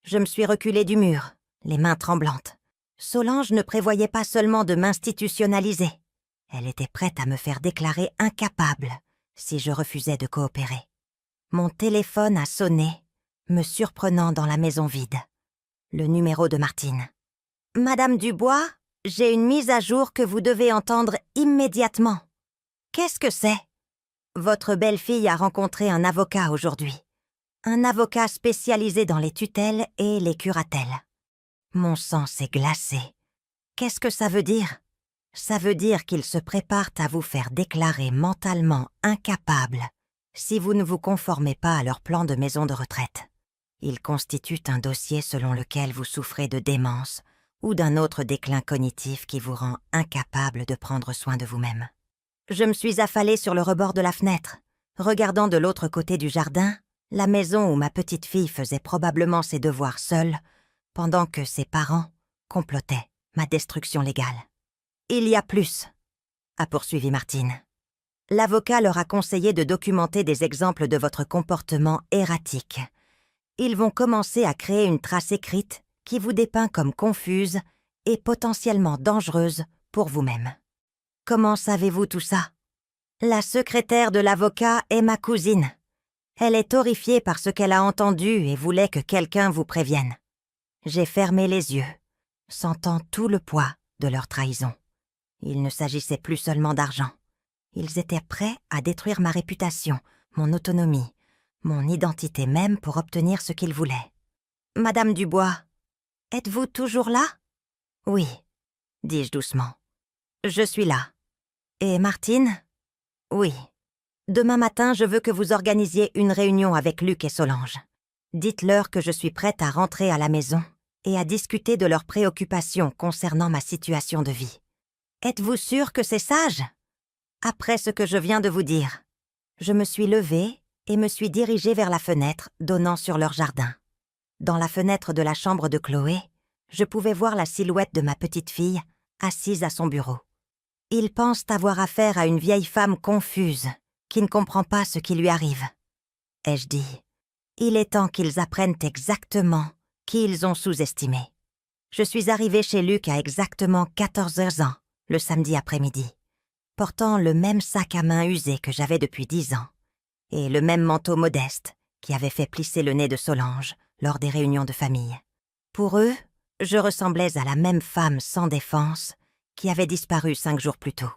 A: Je me suis reculée du mur, les mains tremblantes. Solange ne prévoyait pas seulement de m'institutionnaliser. Elle était prête à me faire déclarer incapable si je refusais de coopérer. Mon téléphone a sonné, me surprenant dans la maison vide. Le numéro de Martine. « Madame Dubois, j'ai une mise à jour que vous devez entendre immédiatement. »« Qu'est-ce que c'est ? » ?»« Votre belle-fille a rencontré un avocat aujourd'hui. Un avocat spécialisé dans les tutelles et les curatelles. » Mon sang s'est glacé. Qu'est-ce que ça veut dire? Ça veut dire qu'ils se préparent à vous faire déclarer mentalement incapable si vous ne vous conformez pas à leur plan de maison de retraite. Ils constituent un dossier selon lequel vous souffrez de démence ou d'un autre déclin cognitif qui vous rend incapable de prendre soin de vous-même. Je me suis affalée sur le rebord de la fenêtre, regardant de l'autre côté du jardin la maison où ma petite fille faisait probablement ses devoirs seule, pendant que ses parents complotaient ma destruction légale. « Il y a plus, » a poursuivi Martine. « L'avocat leur a conseillé de documenter des exemples de votre comportement erratique. Ils vont commencer à créer une trace écrite qui vous dépeint comme confuse et potentiellement dangereuse pour vous-même. » Comment savez-vous tout ça? La secrétaire de l'avocat est ma cousine. Elle est horrifiée par ce qu'elle a entendu et voulait que quelqu'un vous prévienne. J'ai fermé les yeux, sentant tout le poids de leur trahison. Il ne s'agissait plus seulement d'argent. Ils étaient prêts à détruire ma réputation, mon autonomie, mon identité même pour obtenir ce qu'ils voulaient. « Madame Dubois, êtes-vous toujours là? »« Oui, » dis-je doucement. « Je suis là. »« Et Martine? »« Oui. Demain matin, je veux que vous organisiez une réunion avec Luc et Solange. Dites-leur que je suis prête à rentrer à la maison et à discuter de leurs préoccupations concernant ma situation de vie. Êtes-vous sûr que c'est sage? Après ce que je viens de vous dire. » Je me suis levée et me suis dirigée vers la fenêtre donnant sur leur jardin. Dans la fenêtre de la chambre de Chloé, je pouvais voir la silhouette de ma petite fille assise à son bureau. Ils pensent avoir affaire à une vieille femme confuse qui ne comprend pas ce qui lui arrive. Ai-je dit, il est temps qu'ils apprennent exactement qui ils ont sous-estimé. Je suis arrivée chez Luc à exactement 14 ans, le samedi après-midi, portant le même sac à main usé que j'avais depuis 10 ans, et le même manteau modeste qui avait fait plisser le nez de Solange lors des réunions de famille. Pour eux, je ressemblais à la même femme sans défense qui avait disparu 5 jours plus tôt.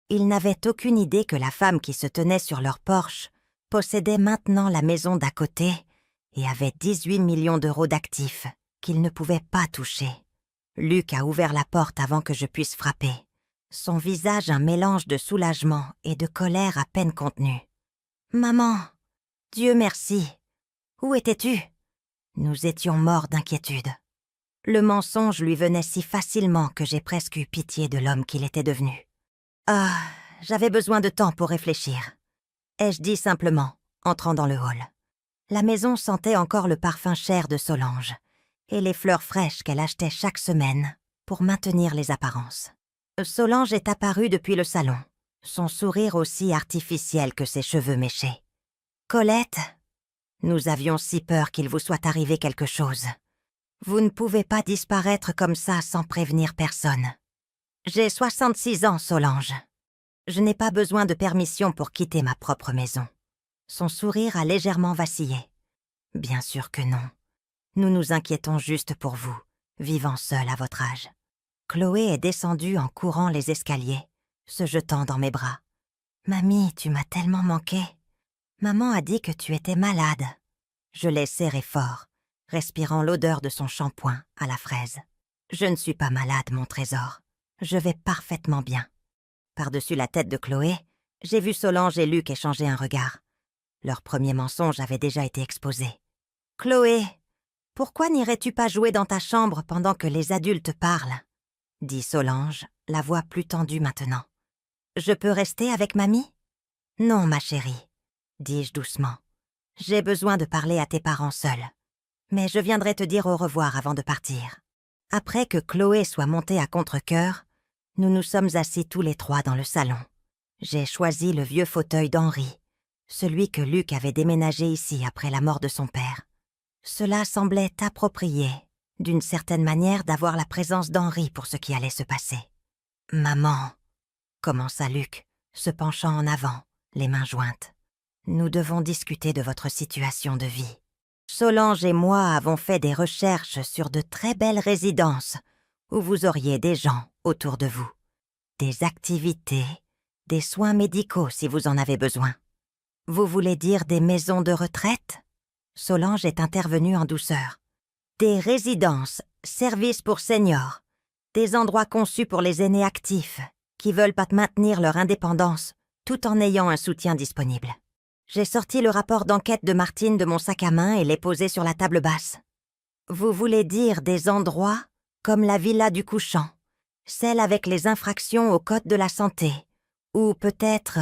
A: Ils n'avaient aucune idée que la femme qui se tenait sur leur porche possédait maintenant la maison d'à côté et avait 18 millions d'euros d'actifs qu'ils ne pouvaient pas toucher. Luc a ouvert la porte avant que je puisse frapper. Son visage un mélange de soulagement et de colère à peine contenue. « Maman, Dieu merci. Où étais-tu » Nous étions morts d'inquiétude. Le mensonge lui venait si facilement que j'ai presque eu pitié de l'homme qu'il était devenu. « Ah, j'avais besoin de temps pour réfléchir. » ai-je dit simplement, entrant dans le hall. La maison sentait encore le parfum cher de Solange et les fleurs fraîches qu'elle achetait chaque semaine pour maintenir les apparences. Solange est apparue depuis le salon, son sourire aussi artificiel que ses cheveux méchés. « Colette, nous avions si peur qu'il vous soit arrivé quelque chose. Vous ne pouvez pas disparaître comme ça sans prévenir personne. J'ai 66 ans, Solange. Je n'ai pas besoin de permission pour quitter ma propre maison. » Son sourire a légèrement vacillé. « Bien sûr que non. Nous nous inquiétons juste pour vous, vivant seule à votre âge. » Chloé est descendue en courant les escaliers, se jetant dans mes bras. « Mamie, tu m'as tellement manqué. Maman a dit que tu étais malade. » Je l'ai serrée fort, respirant l'odeur de son shampoing à la fraise. « Je ne suis pas malade, mon trésor. Je vais parfaitement bien. » Par-dessus la tête de Chloé, j'ai vu Solange et Luc échanger un regard. Leur premier mensonge avait déjà été exposé. « Chloé, pourquoi n'irais-tu pas jouer dans ta chambre pendant que les adultes parlent ?» dit Solange, la voix plus tendue maintenant. « Je peux rester avec mamie ?»« Non, ma chérie, » dis-je doucement. « J'ai besoin de parler à tes parents seuls. Mais je viendrai te dire au revoir avant de partir. » Après que Chloé soit montée à contre-cœur, nous nous sommes assis tous les trois dans le salon. J'ai choisi le vieux fauteuil d'Henri, celui que Luc avait déménagé ici après la mort de son père. Cela semblait approprié, d'une certaine manière, d'avoir la présence d'Henri pour ce qui allait se passer. « Maman, » commença Luc, se penchant en avant, les mains jointes. « Nous devons discuter de votre situation de vie. Solange et moi avons fait des recherches sur de très belles résidences où vous auriez des gens autour de vous, des activités, des soins médicaux si vous en avez besoin. Vous voulez dire des maisons de retraite ?» Solange est intervenue en douceur. « Des résidences, services pour seniors, des endroits conçus pour les aînés actifs qui veulent pas maintenir leur indépendance tout en ayant un soutien disponible. » J'ai sorti le rapport d'enquête de Martine de mon sac à main et l'ai posé sur la table basse. « Vous voulez dire des endroits comme la Villa du Couchant, celle avec les infractions au code de la santé, ou peut-être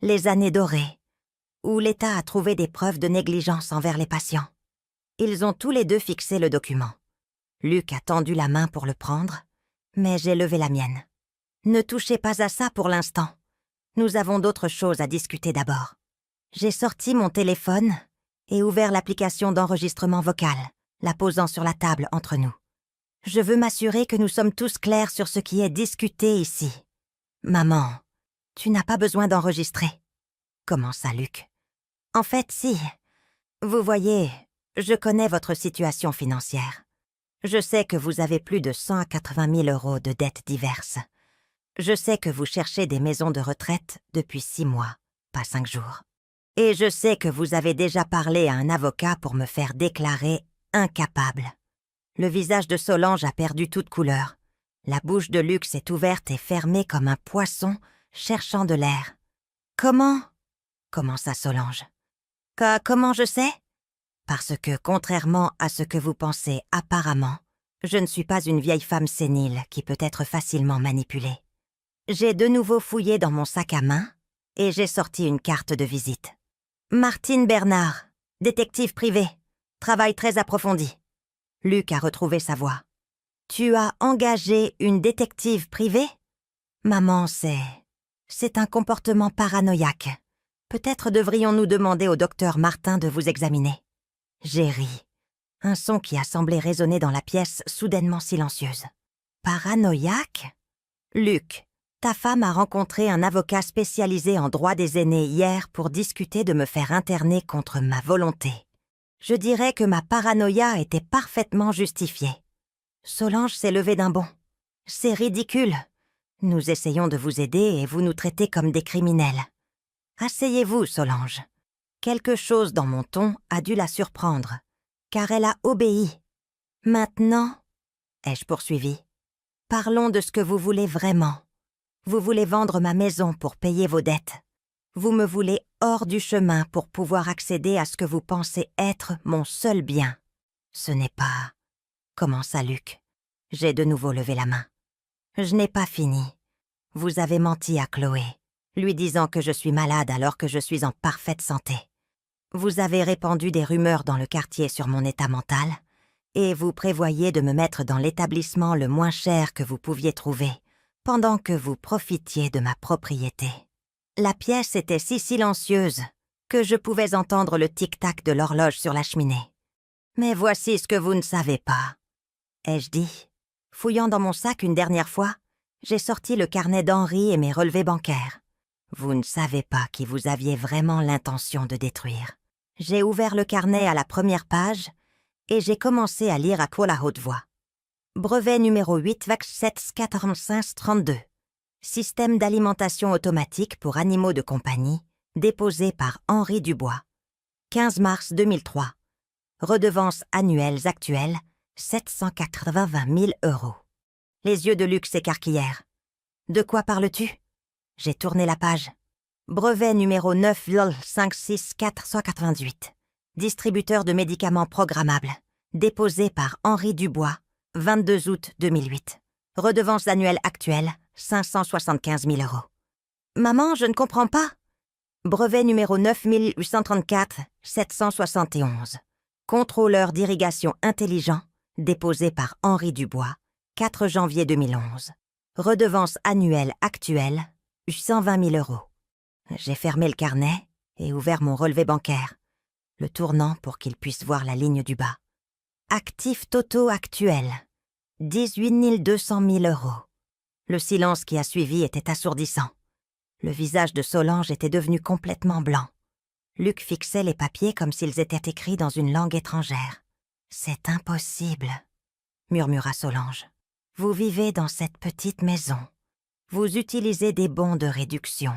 A: les années dorées, où l'État a trouvé des preuves de négligence envers les patients. » Ils ont tous les deux fixé le document. Luc a tendu la main pour le prendre, mais j'ai levé la mienne. « Ne touchez pas à ça pour l'instant. Nous avons d'autres choses à discuter d'abord. » J'ai sorti mon téléphone et ouvert l'application d'enregistrement vocal, la posant sur la table entre nous. Je veux m'assurer que nous sommes tous clairs sur ce qui est discuté ici. « Maman, tu n'as pas besoin d'enregistrer. » commença Luc. « En fait, si. Vous voyez, je connais votre situation financière. Je sais que vous avez plus de 180 000 € de dettes diverses. Je sais que vous cherchez des maisons de retraite depuis 6 mois, pas 5 jours. Et je sais que vous avez déjà parlé à un avocat pour me faire déclarer incapable. » Le visage de Solange a perdu toute couleur. La bouche de Luc s'est ouverte et fermée comme un poisson cherchant de l'air. « Comment ?» commença Solange. « Comment je sais ? Parce que, contrairement à ce que vous pensez apparemment, je ne suis pas une vieille femme sénile qui peut être facilement manipulée. J'ai de nouveau fouillé dans mon sac à main et j'ai sorti une carte de visite. Martine Bernard, détective privée, travail très approfondi. » Luc a retrouvé sa voix. « Tu as engagé une détective privée ? Maman, c'est un comportement paranoïaque. Peut-être devrions-nous demander au docteur Martin de vous examiner. » J'ai ri, un son qui a semblé résonner dans la pièce soudainement silencieuse. « Paranoïaque ? Luc, ta femme a rencontré un avocat spécialisé en droit des aînés hier pour discuter de me faire interner contre ma volonté. Je dirais que ma paranoïa était parfaitement justifiée. Solange s'est levée d'un bond. C'est ridicule. Nous essayons de vous aider et vous nous traitez comme des criminels. Asseyez-vous, Solange. Quelque chose dans mon ton a dû la surprendre, car elle a obéi. Maintenant, ai-je poursuivi, parlons de ce que vous voulez vraiment. Vous voulez vendre ma maison pour payer vos dettes. Vous me voulez hors du chemin pour pouvoir accéder à ce que vous pensez être mon seul bien. Ce n'est pas... commença Luc. J'ai de nouveau levé la main. Je n'ai pas fini. Vous avez menti à Chloé, lui disant que je suis malade alors que je suis en parfaite santé. Vous avez répandu des rumeurs dans le quartier sur mon état mental, et vous prévoyez de me mettre dans l'établissement le moins cher que vous pouviez trouver, pendant que vous profitiez de ma propriété. La pièce était si silencieuse que je pouvais entendre le tic-tac de l'horloge sur la cheminée. Mais voici ce que vous ne savez pas, ai-je dit. Fouillant dans mon sac une dernière fois, j'ai sorti le carnet d'Henri et mes relevés bancaires. Vous ne savez pas qui vous aviez vraiment l'intention de détruire. J'ai ouvert le carnet à la première page et j'ai commencé à lire à la haute voix. Brevet numéro 8-745-32. Système d'alimentation automatique pour animaux de compagnie, déposé par Henri Dubois. 15 mars 2003. Redevances annuelles actuelles, 780 000 €. Les yeux de Luc s'écarquillèrent. De quoi parles-tu? J'ai tourné la page. Brevet numéro 9-56488. Distributeur de médicaments programmables. Déposé par Henri Dubois, 22 août 2008. Redevance annuelle actuelle, 575 000 €. Maman, je ne comprends pas. Brevet numéro 9834-771. Contrôleur d'irrigation intelligent, déposé par Henri Dubois, 4 janvier 2011. Redevance annuelle actuelle, 120 000 €. J'ai fermé le carnet et ouvert mon relevé bancaire, le tournant pour qu'il puisse voir la ligne du bas. Actifs totaux actuels, 18 200 000 €. Le silence qui a suivi était assourdissant. Le visage de Solange était devenu complètement blanc. Luc fixait les papiers comme s'ils étaient écrits dans une langue étrangère. « C'est impossible, » murmura Solange. « Vous vivez dans cette petite maison. Vous utilisez des bons de réduction.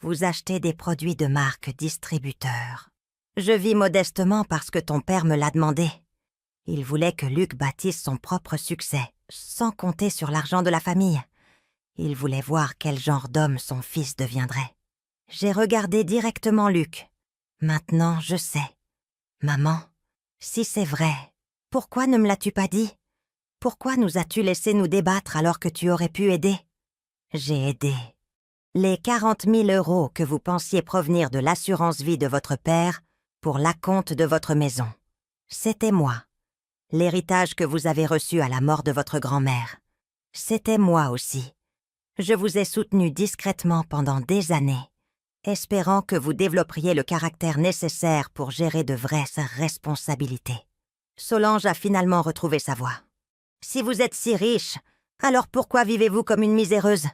A: Vous achetez des produits de marque distributeur. Je vis modestement parce que ton père me l'a demandé. Il voulait que Luc bâtisse son propre succès, sans compter sur l'argent de la famille. Il voulait voir quel genre d'homme son fils deviendrait. J'ai regardé directement Luc. Maintenant, je sais. Maman, si c'est vrai, pourquoi ne me l'as-tu pas dit? Pourquoi nous as-tu laissé nous débattre alors que tu aurais pu aider? J'ai aidé. Les 40 000 € que vous pensiez provenir de l'assurance vie de votre père pour l'acompte de votre maison. C'était moi. L'héritage que vous avez reçu à la mort de votre grand-mère. C'était moi aussi. Je vous ai soutenu discrètement pendant des années, espérant que vous développeriez le caractère nécessaire pour gérer de vraies responsabilités. Solange a finalement retrouvé sa voix. Si vous êtes si riche, alors pourquoi vivez-vous comme une miséreuse?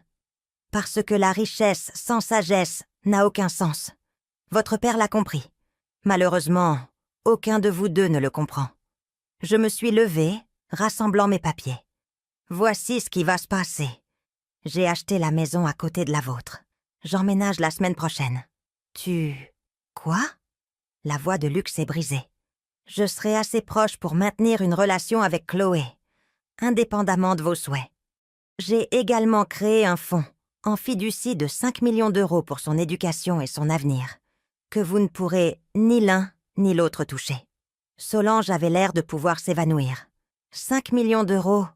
A: Parce que la richesse sans sagesse n'a aucun sens. Votre père l'a compris. Malheureusement, aucun de vous deux ne le comprend. Je me suis levée, rassemblant mes papiers. Voici ce qui va se passer. J'ai acheté la maison à côté de la vôtre. J'emménage la semaine prochaine. Quoi? La voix de Luc s'est brisée. Je serai assez proche pour maintenir une relation avec Chloé, indépendamment de vos souhaits. J'ai également créé un fonds en fiducie de 5 millions € pour son éducation et son avenir, que vous ne pourrez ni l'un ni l'autre toucher. Solange avait l'air de pouvoir s'évanouir. 5 millions €.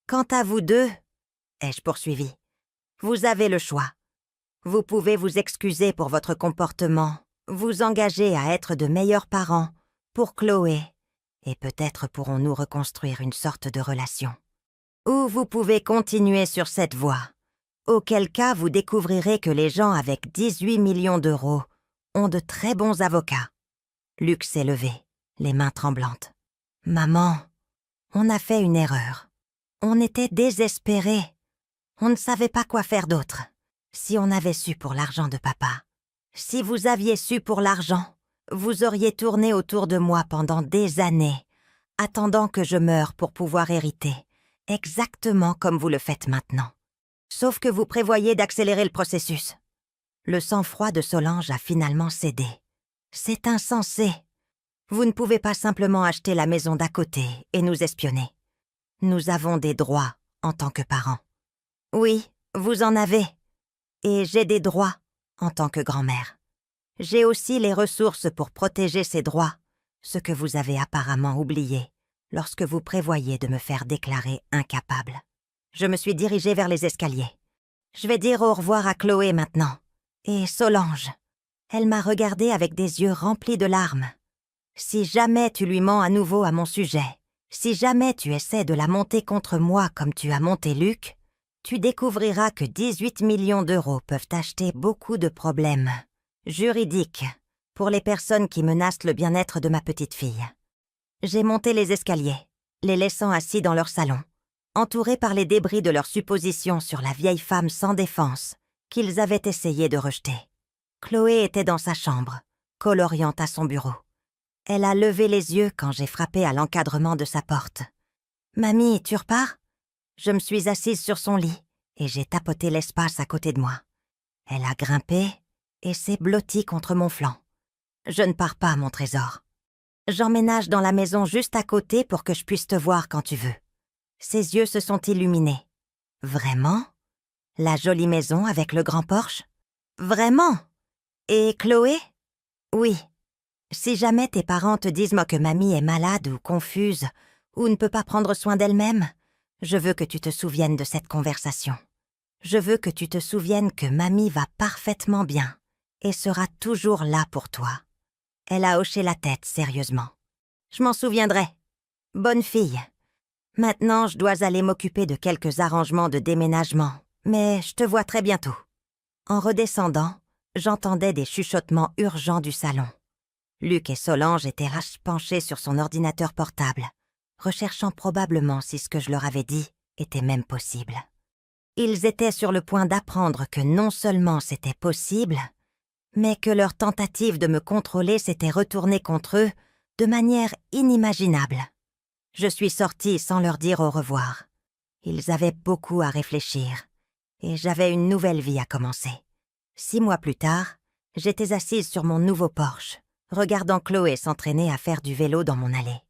A: Quant à vous deux, ai-je poursuivi, vous avez le choix. Vous pouvez vous excuser pour votre comportement, vous engager à être de meilleurs parents pour Chloé, et peut-être pourrons-nous reconstruire une sorte de relation. Ou vous pouvez continuer sur cette voie, auquel cas vous découvrirez que les gens avec 18 millions € ont de très bons avocats. Luc s'est levé, les mains tremblantes. « Maman, on a fait une erreur. On était désespérés. On ne savait pas quoi faire d'autre. Si on avait su pour l'argent de papa. Si vous aviez su pour l'argent, vous auriez tourné autour de moi pendant des années, attendant que je meure pour pouvoir hériter, exactement comme vous le faites maintenant. Sauf que vous prévoyez d'accélérer le processus. Le sang-froid de Solange a finalement cédé. C'est insensé. Vous ne pouvez pas simplement acheter la maison d'à côté et nous espionner. Nous avons des droits en tant que parents. Oui, vous en avez. Et j'ai des droits en tant que grand-mère. J'ai aussi les ressources pour protéger ces droits, ce que vous avez apparemment oublié lorsque vous prévoyez de me faire déclarer incapable. Je me suis dirigée vers les escaliers. Je vais dire au revoir à Chloé maintenant. Et Solange. Elle m'a regardée avec des yeux remplis de larmes. Si jamais tu lui mens à nouveau à mon sujet, si jamais tu essaies de la monter contre moi comme tu as monté Luc, tu découvriras que 18 millions d'euros peuvent acheter beaucoup de problèmes juridiques pour les personnes qui menacent le bien-être de ma petite fille. J'ai monté les escaliers, les laissant assis dans leur salon, entourés par les débris de leurs suppositions sur la vieille femme sans défense qu'ils avaient essayé de rejeter. Chloé était dans sa chambre, coloriant à son bureau. Elle a levé les yeux quand j'ai frappé à l'encadrement de sa porte. « Mamie, tu repars ?» Je me suis assise sur son lit et j'ai tapoté l'espace à côté de moi. Elle a grimpé et s'est blottie contre mon flanc. « Je ne pars pas, mon trésor. J'emménage dans la maison juste à côté pour que je puisse te voir quand tu veux. » Ses yeux se sont illuminés. « Vraiment ? La jolie maison avec le grand porche ? Vraiment ? Et Chloé ? Oui. Si jamais tes parents te disent que mamie est malade ou confuse ou ne peut pas prendre soin d'elle-même, je veux que tu te souviennes de cette conversation. Je veux que tu te souviennes que mamie va parfaitement bien et sera toujours là pour toi. Elle a hoché la tête sérieusement. Je m'en souviendrai. Bonne fille. Maintenant, je dois aller m'occuper de quelques arrangements de déménagement, mais je te vois très bientôt. En redescendant, j'entendais des chuchotements urgents du salon. Luc et Solange étaient penchés sur son ordinateur portable, recherchant probablement si ce que je leur avais dit était même possible. Ils étaient sur le point d'apprendre que non seulement c'était possible, mais que leur tentative de me contrôler s'était retournée contre eux de manière inimaginable. Je suis sortie sans leur dire au revoir. Ils avaient beaucoup à réfléchir, et j'avais une nouvelle vie à commencer. 6 mois plus tard, j'étais assise sur mon nouveau Porsche, regardant Chloé s'entraîner à faire du vélo dans mon allée.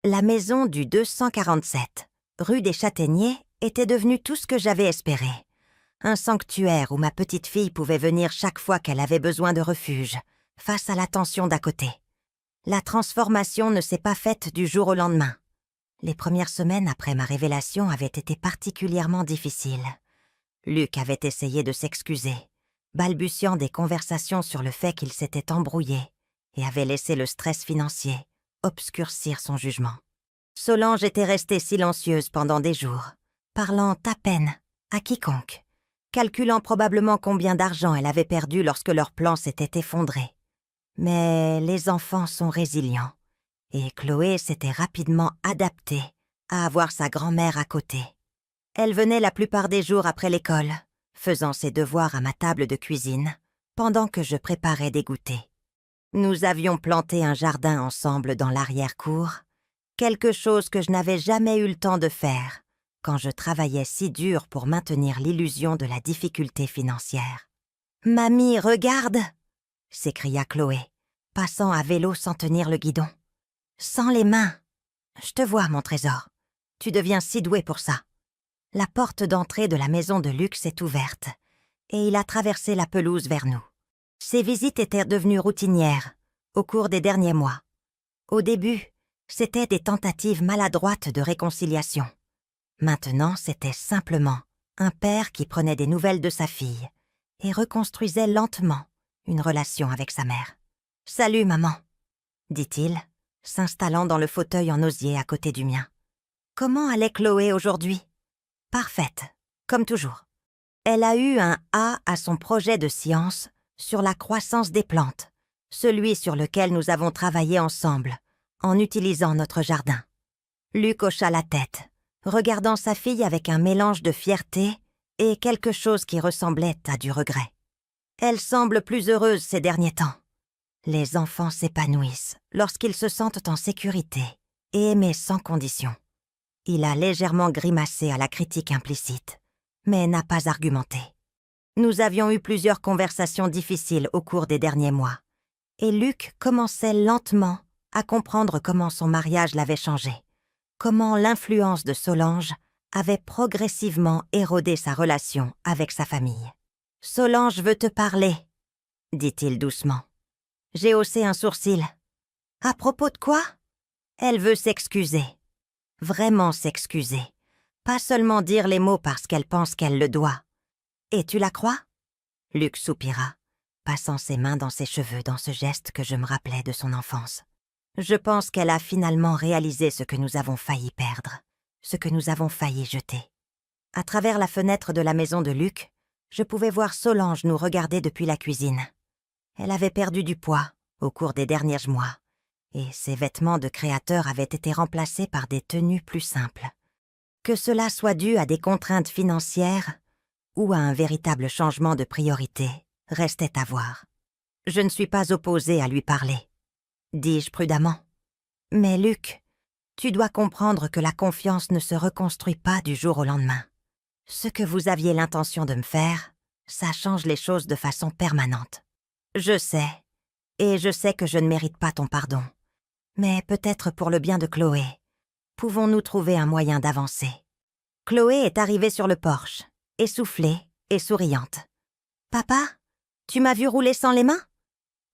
A: La maison du 247, rue des Châtaigniers, était devenue tout ce que j'avais espéré. Un sanctuaire où ma petite fille pouvait venir chaque fois qu'elle avait besoin de refuge, face à la tension d'à côté. La transformation ne s'est pas faite du jour au lendemain. Les premières semaines après ma révélation avaient été particulièrement difficiles. Luc avait essayé de s'excuser, balbutiant des conversations sur le fait qu'il s'était embrouillé et avait laissé le stress financier obscurcir son jugement. Solange était restée silencieuse pendant des jours, parlant à peine à quiconque, calculant probablement combien d'argent elle avait perdu lorsque leur plan s'était effondré. Mais les enfants sont résilients, et Chloé s'était rapidement adaptée à avoir sa grand-mère à côté. Elle venait la plupart des jours après l'école, faisant ses devoirs à ma table de cuisine, pendant que je préparais des goûters. Nous avions planté un jardin ensemble dans l'arrière-cour, quelque chose que je n'avais jamais eu le temps de faire quand je travaillais si dur pour maintenir l'illusion de la difficulté financière. « Mamie, regarde !» s'écria Chloé, passant à vélo sans tenir le guidon. « Sans les mains. Je te vois, mon trésor. Tu deviens si doué pour ça. » La porte d'entrée de la maison de Luc s'est ouverte, et il a traversé la pelouse vers nous. Ces visites étaient devenues routinières au cours des derniers mois. Au début, c'étaient des tentatives maladroites de réconciliation. Maintenant, c'était simplement un père qui prenait des nouvelles de sa fille et reconstruisait lentement une relation avec sa mère. « Salut, maman », dit-il, s'installant dans le fauteuil en osier à côté du mien. « Comment allait Chloé aujourd'hui ? » « Parfaite, comme toujours. Elle a eu un A à son projet de science sur la croissance des plantes, celui sur lequel nous avons travaillé ensemble, en utilisant notre jardin. » Luc hocha la tête, regardant sa fille avec un mélange de fierté et quelque chose qui ressemblait à du regret. « Elle semble plus heureuse ces derniers temps. » Les enfants s'épanouissent lorsqu'ils se sentent en sécurité et aimés sans condition. Il a légèrement grimacé à la critique implicite, mais n'a pas argumenté. Nous avions eu plusieurs conversations difficiles au cours des derniers mois, et Luc commençait lentement à comprendre comment son mariage l'avait changé, comment l'influence de Solange avait progressivement érodé sa relation avec sa famille. « Solange veut te parler », dit-il doucement. J'ai haussé un sourcil. « À propos de quoi ?» Elle veut s'excuser. Vraiment s'excuser. Pas seulement dire les mots parce qu'elle pense qu'elle le doit. Et tu la crois ? Luc soupira, passant ses mains dans ses cheveux dans ce geste que je me rappelais de son enfance. Je pense qu'elle a finalement réalisé ce que nous avons failli perdre, ce que nous avons failli jeter. À travers la fenêtre de la maison de Luc, je pouvais voir Solange nous regarder depuis la cuisine. Elle avait perdu du poids au cours des derniers mois, et ses vêtements de créateur avaient été remplacés par des tenues plus simples. Que cela soit dû à des contraintes financières ou à un véritable changement de priorité restait à voir. Je ne suis pas opposée à lui parler, dis-je prudemment. Mais Luc, tu dois comprendre que la confiance ne se reconstruit pas du jour au lendemain. Ce que vous aviez l'intention de me faire, ça change les choses de façon permanente. Je sais, et je sais que je ne mérite pas ton pardon. Mais peut-être pour le bien de Chloé, pouvons-nous trouver un moyen d'avancer? Chloé est arrivée sur le porche, essoufflée et souriante. « Papa, tu m'as vu rouler sans les mains ?»«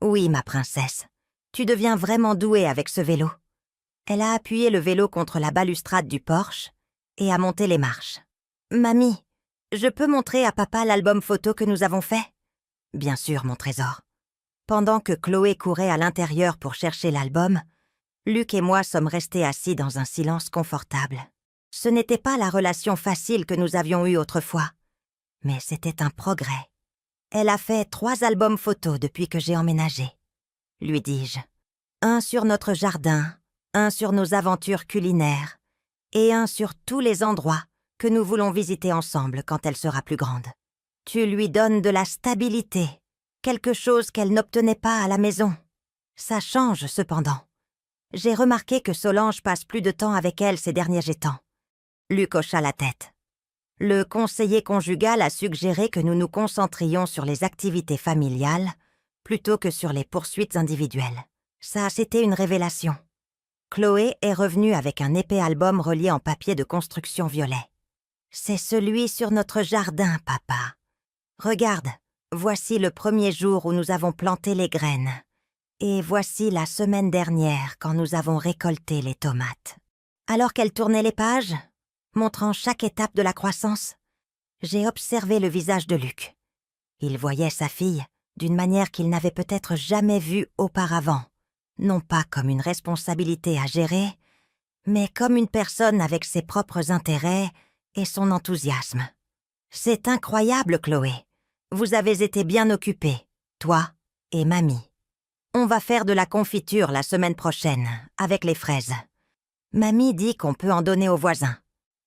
A: Oui, ma princesse, tu deviens vraiment douée avec ce vélo. » Elle a appuyé le vélo contre la balustrade du porche et a monté les marches. « Mamie, je peux montrer à papa l'album photo que nous avons fait ?»« Bien sûr, mon trésor. » Pendant que Chloé courait à l'intérieur pour chercher l'album, Luc et moi sommes restés assis dans un silence confortable. Ce n'était pas la relation facile que nous avions eue autrefois, mais c'était un progrès. Elle a fait 3 albums photos depuis que j'ai emménagé, lui dis-je. Un sur notre jardin, un sur nos aventures culinaires, et un sur tous les endroits que nous voulons visiter ensemble quand elle sera plus grande. Tu lui donnes de la stabilité, quelque chose qu'elle n'obtenait pas à la maison. Ça change cependant. J'ai remarqué que Solange passe plus de temps avec elle ces derniers temps. Luc hocha la tête. Le conseiller conjugal a suggéré que nous nous concentrions sur les activités familiales plutôt que sur les poursuites individuelles. Ça, c'était une révélation. Chloé est revenue avec un épais album relié en papier de construction violet. « C'est celui sur notre jardin, papa. Regarde, voici le premier jour où nous avons planté les graines. Et voici la semaine dernière quand nous avons récolté les tomates. » Alors qu'elle tournait les pages, montrant chaque étape de la croissance, j'ai observé le visage de Luc. Il voyait sa fille d'une manière qu'il n'avait peut-être jamais vue auparavant, non pas comme une responsabilité à gérer, mais comme une personne avec ses propres intérêts et son enthousiasme. « C'est incroyable, Chloé. Vous avez été bien occupée, toi et mamie. On va faire de la confiture la semaine prochaine, avec les fraises. Mamie dit qu'on peut en donner aux voisins.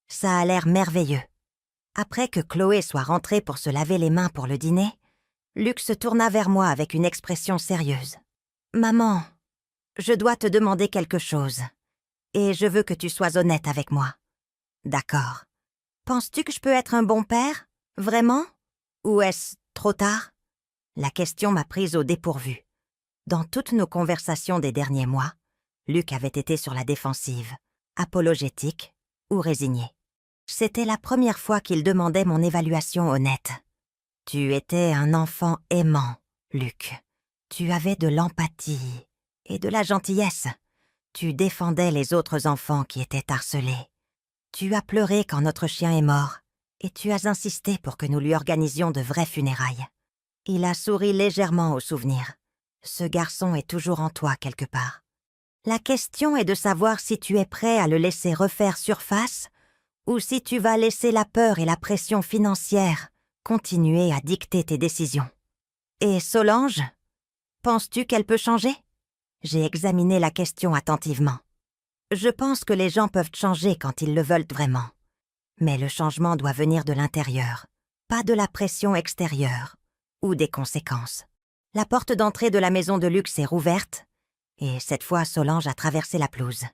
A: Ça a l'air merveilleux. » Après que Chloé soit rentrée pour se laver les mains pour le dîner, Luc se tourna vers moi avec une expression sérieuse. « Maman, je dois te demander quelque chose, et je veux que tu sois honnête avec moi. »« D'accord. Penses-tu que je peux être un bon père, vraiment? Ou est-ce trop tard ?» La question m'a prise au dépourvu. Dans toutes nos conversations des derniers mois, Luc avait été sur la défensive, apologétique ou résigné. C'était la première fois qu'il demandait mon évaluation honnête. « Tu étais un enfant aimant, Luc. Tu avais de l'empathie et de la gentillesse. Tu défendais les autres enfants qui étaient harcelés. Tu as pleuré quand notre chien est mort et tu as insisté pour que nous lui organisions de vraies funérailles. » Il a souri légèrement au souvenir. « Ce garçon est toujours en toi quelque part. La question est de savoir si tu es prêt à le laisser refaire surface ou si tu vas laisser la peur et la pression financière continuer à dicter tes décisions. Et Solange, penses-tu qu'elle peut changer ?» J'ai examiné la question attentivement. Je pense que les gens peuvent changer quand ils le veulent vraiment. Mais le changement doit venir de l'intérieur, pas de la pression extérieure ou des conséquences. La porte d'entrée de la maison de Luc s'est rouverte, et cette fois Solange a traversé la pelouse.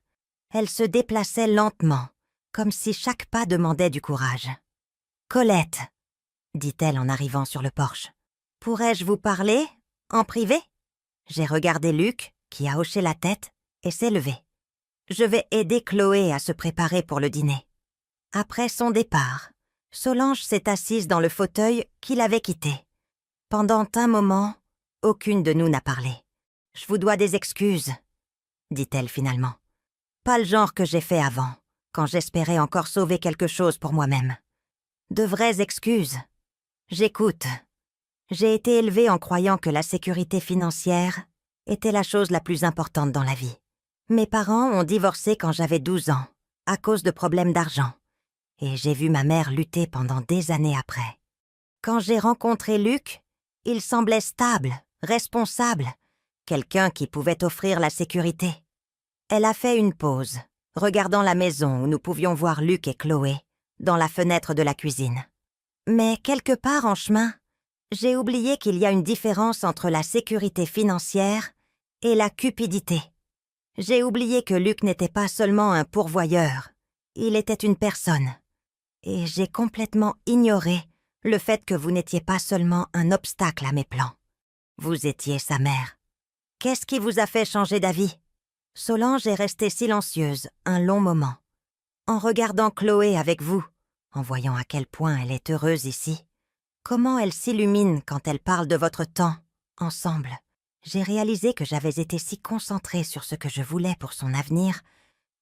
A: Elle se déplaçait lentement, comme si chaque pas demandait du courage. « Colette, » dit-elle en arrivant sur le porche, « pourrais-je vous parler, en privé ?» J'ai regardé Luc, qui a hoché la tête, et s'est levé. Je vais aider Chloé à se préparer pour le dîner. Après son départ, Solange s'est assise dans le fauteuil qu'il avait quitté. Pendant un moment, aucune de nous n'a parlé. « Je vous dois des excuses, » dit-elle finalement. Pas le genre que j'ai fait avant, quand j'espérais encore sauver quelque chose pour moi-même. De vraies excuses. J'écoute. J'ai été élevée en croyant que la sécurité financière était la chose la plus importante dans la vie. Mes parents ont divorcé quand j'avais 12 ans, à cause de problèmes d'argent, et j'ai vu ma mère lutter pendant des années après. Quand j'ai rencontré Luc, il semblait stable, responsable, quelqu'un qui pouvait offrir la sécurité. Elle a fait une pause, regardant la maison où nous pouvions voir Luc et Chloé, dans la fenêtre de la cuisine. Mais quelque part en chemin, j'ai oublié qu'il y a une différence entre la sécurité financière et la cupidité. J'ai oublié que Luc n'était pas seulement un pourvoyeur, il était une personne. Et j'ai complètement ignoré le fait que vous n'étiez pas seulement un obstacle à mes plans. Vous étiez sa mère. Qu'est-ce qui vous a fait changer d'avis ? Solange est restée silencieuse un long moment. En regardant Chloé avec vous, en voyant à quel point elle est heureuse ici, comment elle s'illumine quand elle parle de votre temps, ensemble, j'ai réalisé que j'avais été si concentrée sur ce que je voulais pour son avenir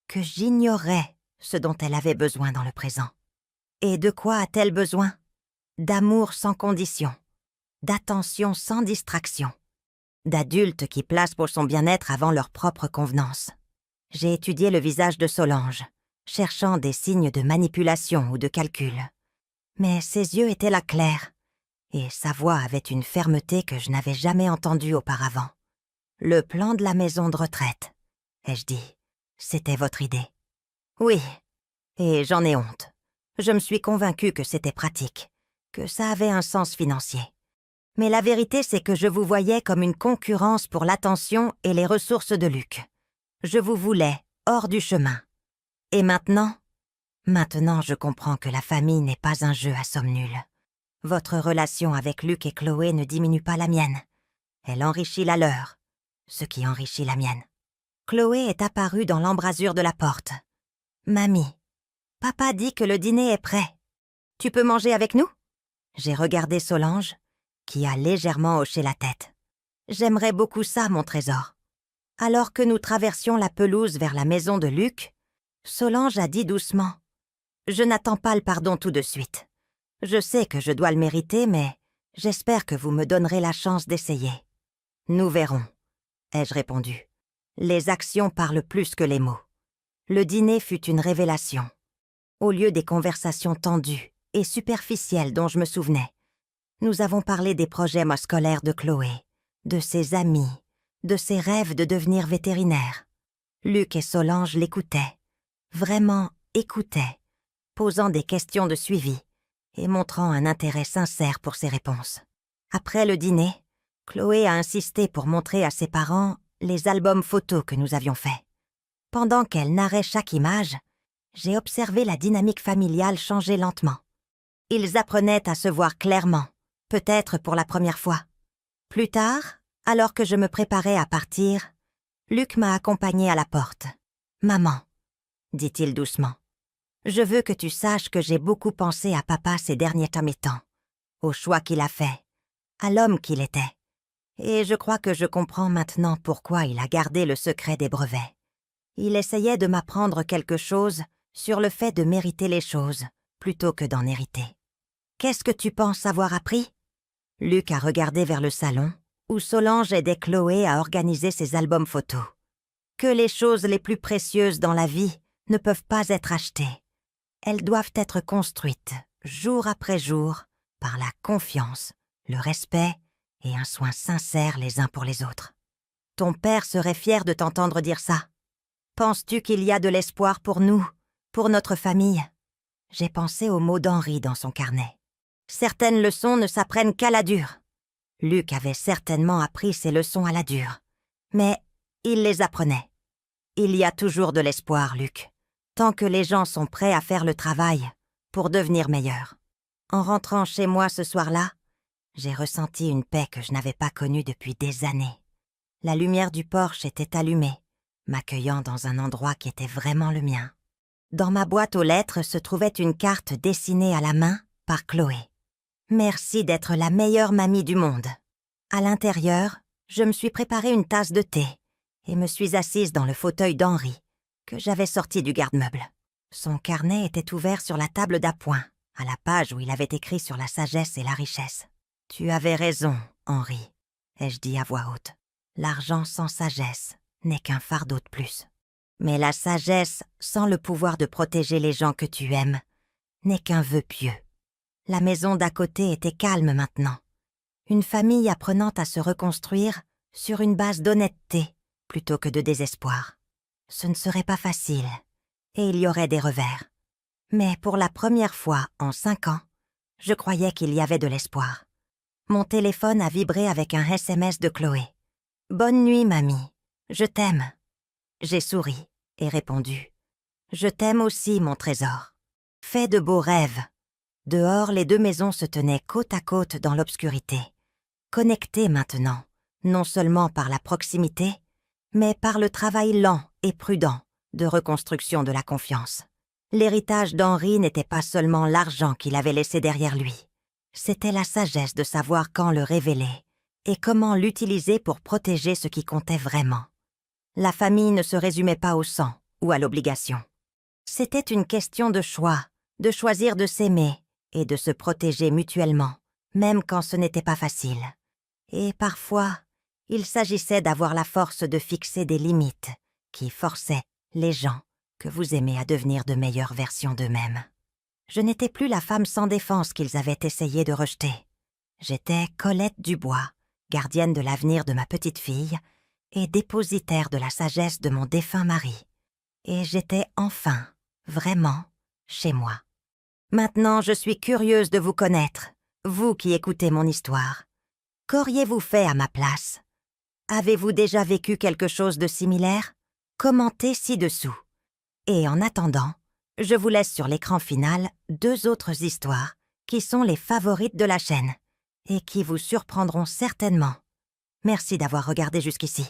A: que j'ignorais ce dont elle avait besoin dans le présent. Et de quoi a-t-elle besoin ? D'amour sans condition, d'attention sans distraction, d'adultes qui placent pour son bien-être avant leur propre convenance. J'ai étudié le visage de Solange, cherchant des signes de manipulation ou de calcul. Mais ses yeux étaient là clairs, et sa voix avait une fermeté que je n'avais jamais entendue auparavant. Le plan de la maison de retraite, ai-je dit, c'était votre idée. Oui, et j'en ai honte. Je me suis convaincue que c'était pratique, que ça avait un sens financier. Mais la vérité, c'est que je vous voyais comme une concurrence pour l'attention et les ressources de Luc. Je vous voulais hors du chemin. Et maintenant, je comprends que la famille n'est pas un jeu à somme nulle. Votre relation avec Luc et Chloé ne diminue pas la mienne. Elle enrichit la leur, ce qui enrichit la mienne. Chloé est apparue dans l'embrasure de la porte. « Mamie, papa dit que le dîner est prêt. Tu peux manger avec nous ?» J'ai regardé Solange, qui a légèrement hoché la tête. « J'aimerais beaucoup ça, mon trésor. » Alors que nous traversions la pelouse vers la maison de Luc, Solange a dit doucement « Je n'attends pas le pardon tout de suite. Je sais que je dois le mériter, mais j'espère que vous me donnerez la chance d'essayer. »« Nous verrons, » ai-je répondu. Les actions parlent plus que les mots. Le dîner fut une révélation. Au lieu des conversations tendues et superficielles dont je me souvenais, nous avons parlé des projets scolaires de Chloé, de ses amis, de ses rêves de devenir vétérinaire. Luc et Solange l'écoutaient, vraiment écoutaient, posant des questions de suivi et montrant un intérêt sincère pour ses réponses. Après le dîner, Chloé a insisté pour montrer à ses parents les albums photos que nous avions faits. Pendant qu'elle narrait chaque image, j'ai observé la dynamique familiale changer lentement. Ils apprenaient à se voir clairement, peut-être pour la première fois. Plus tard, alors que je me préparais à partir, Luc m'a accompagnée à la porte. « Maman, » dit-il doucement, « je veux que tu saches que j'ai beaucoup pensé à papa ces derniers temps, au choix qu'il a fait, à l'homme qu'il était. Et je crois que je comprends maintenant pourquoi il a gardé le secret des brevets. Il essayait de m'apprendre quelque chose sur le fait de mériter les choses, plutôt que d'en hériter. Qu'est-ce que tu penses avoir appris ?» Luc a regardé vers le salon, où Solange aidait Chloé à organiser ses albums photos. Que les choses les plus précieuses dans la vie ne peuvent pas être achetées. Elles doivent être construites, jour après jour, par la confiance, le respect et un soin sincère les uns pour les autres. Ton père serait fier de t'entendre dire ça. Penses-tu qu'il y a de l'espoir pour nous, pour notre famille ? J'ai pensé aux mots d'Henri dans son carnet. Certaines leçons ne s'apprennent qu'à la dure. Luc avait certainement appris ses leçons à la dure. Mais il les apprenait. Il y a toujours de l'espoir, Luc, tant que les gens sont prêts à faire le travail pour devenir meilleurs. En rentrant chez moi ce soir-là, j'ai ressenti une paix que je n'avais pas connue depuis des années. La lumière du porche était allumée, m'accueillant dans un endroit qui était vraiment le mien. Dans ma boîte aux lettres se trouvait une carte dessinée à la main par Chloé. Merci d'être la meilleure mamie du monde. À l'intérieur, je me suis préparé une tasse de thé et me suis assise dans le fauteuil d'Henri, que j'avais sorti du garde-meuble. Son carnet était ouvert sur la table d'appoint, à la page où il avait écrit sur la sagesse et la richesse. « Tu avais raison, Henri », ai-je dit à voix haute. « L'argent sans sagesse n'est qu'un fardeau de plus. Mais la sagesse, sans le pouvoir de protéger les gens que tu aimes, n'est qu'un vœu pieux. » La maison d'à côté était calme maintenant. Une famille apprenant à se reconstruire sur une base d'honnêteté plutôt que de désespoir. Ce ne serait pas facile, et il y aurait des revers. Mais pour la première fois en 5 ans, je croyais qu'il y avait de l'espoir. Mon téléphone a vibré avec un SMS de Chloé. « Bonne nuit, mamie. Je t'aime. » J'ai souri et répondu. « Je t'aime aussi, mon trésor. Fais de beaux rêves. » Dehors, les deux maisons se tenaient côte à côte dans l'obscurité, connectées maintenant, non seulement par la proximité, mais par le travail lent et prudent de reconstruction de la confiance. L'héritage d'Henri n'était pas seulement l'argent qu'il avait laissé derrière lui, c'était la sagesse de savoir quand le révéler et comment l'utiliser pour protéger ce qui comptait vraiment. La famille ne se résumait pas au sang ou à l'obligation. C'était une question de choix, de choisir de s'aimer et de se protéger mutuellement, même quand ce n'était pas facile. Et parfois, il s'agissait d'avoir la force de fixer des limites qui forçaient les gens que vous aimez à devenir de meilleures versions d'eux-mêmes. Je n'étais plus la femme sans défense qu'ils avaient essayé de rejeter. J'étais Colette Dubois, gardienne de l'avenir de ma petite fille et dépositaire de la sagesse de mon défunt mari. Et j'étais enfin, vraiment, chez moi. Maintenant, je suis curieuse de vous connaître, vous qui écoutez mon histoire. Qu'auriez-vous fait à ma place? Avez-vous déjà vécu quelque chose de similaire? Commentez ci-dessous. Et en attendant, je vous laisse sur l'écran final 2 autres histoires qui sont les favorites de la chaîne et qui vous surprendront certainement. Merci d'avoir regardé jusqu'ici.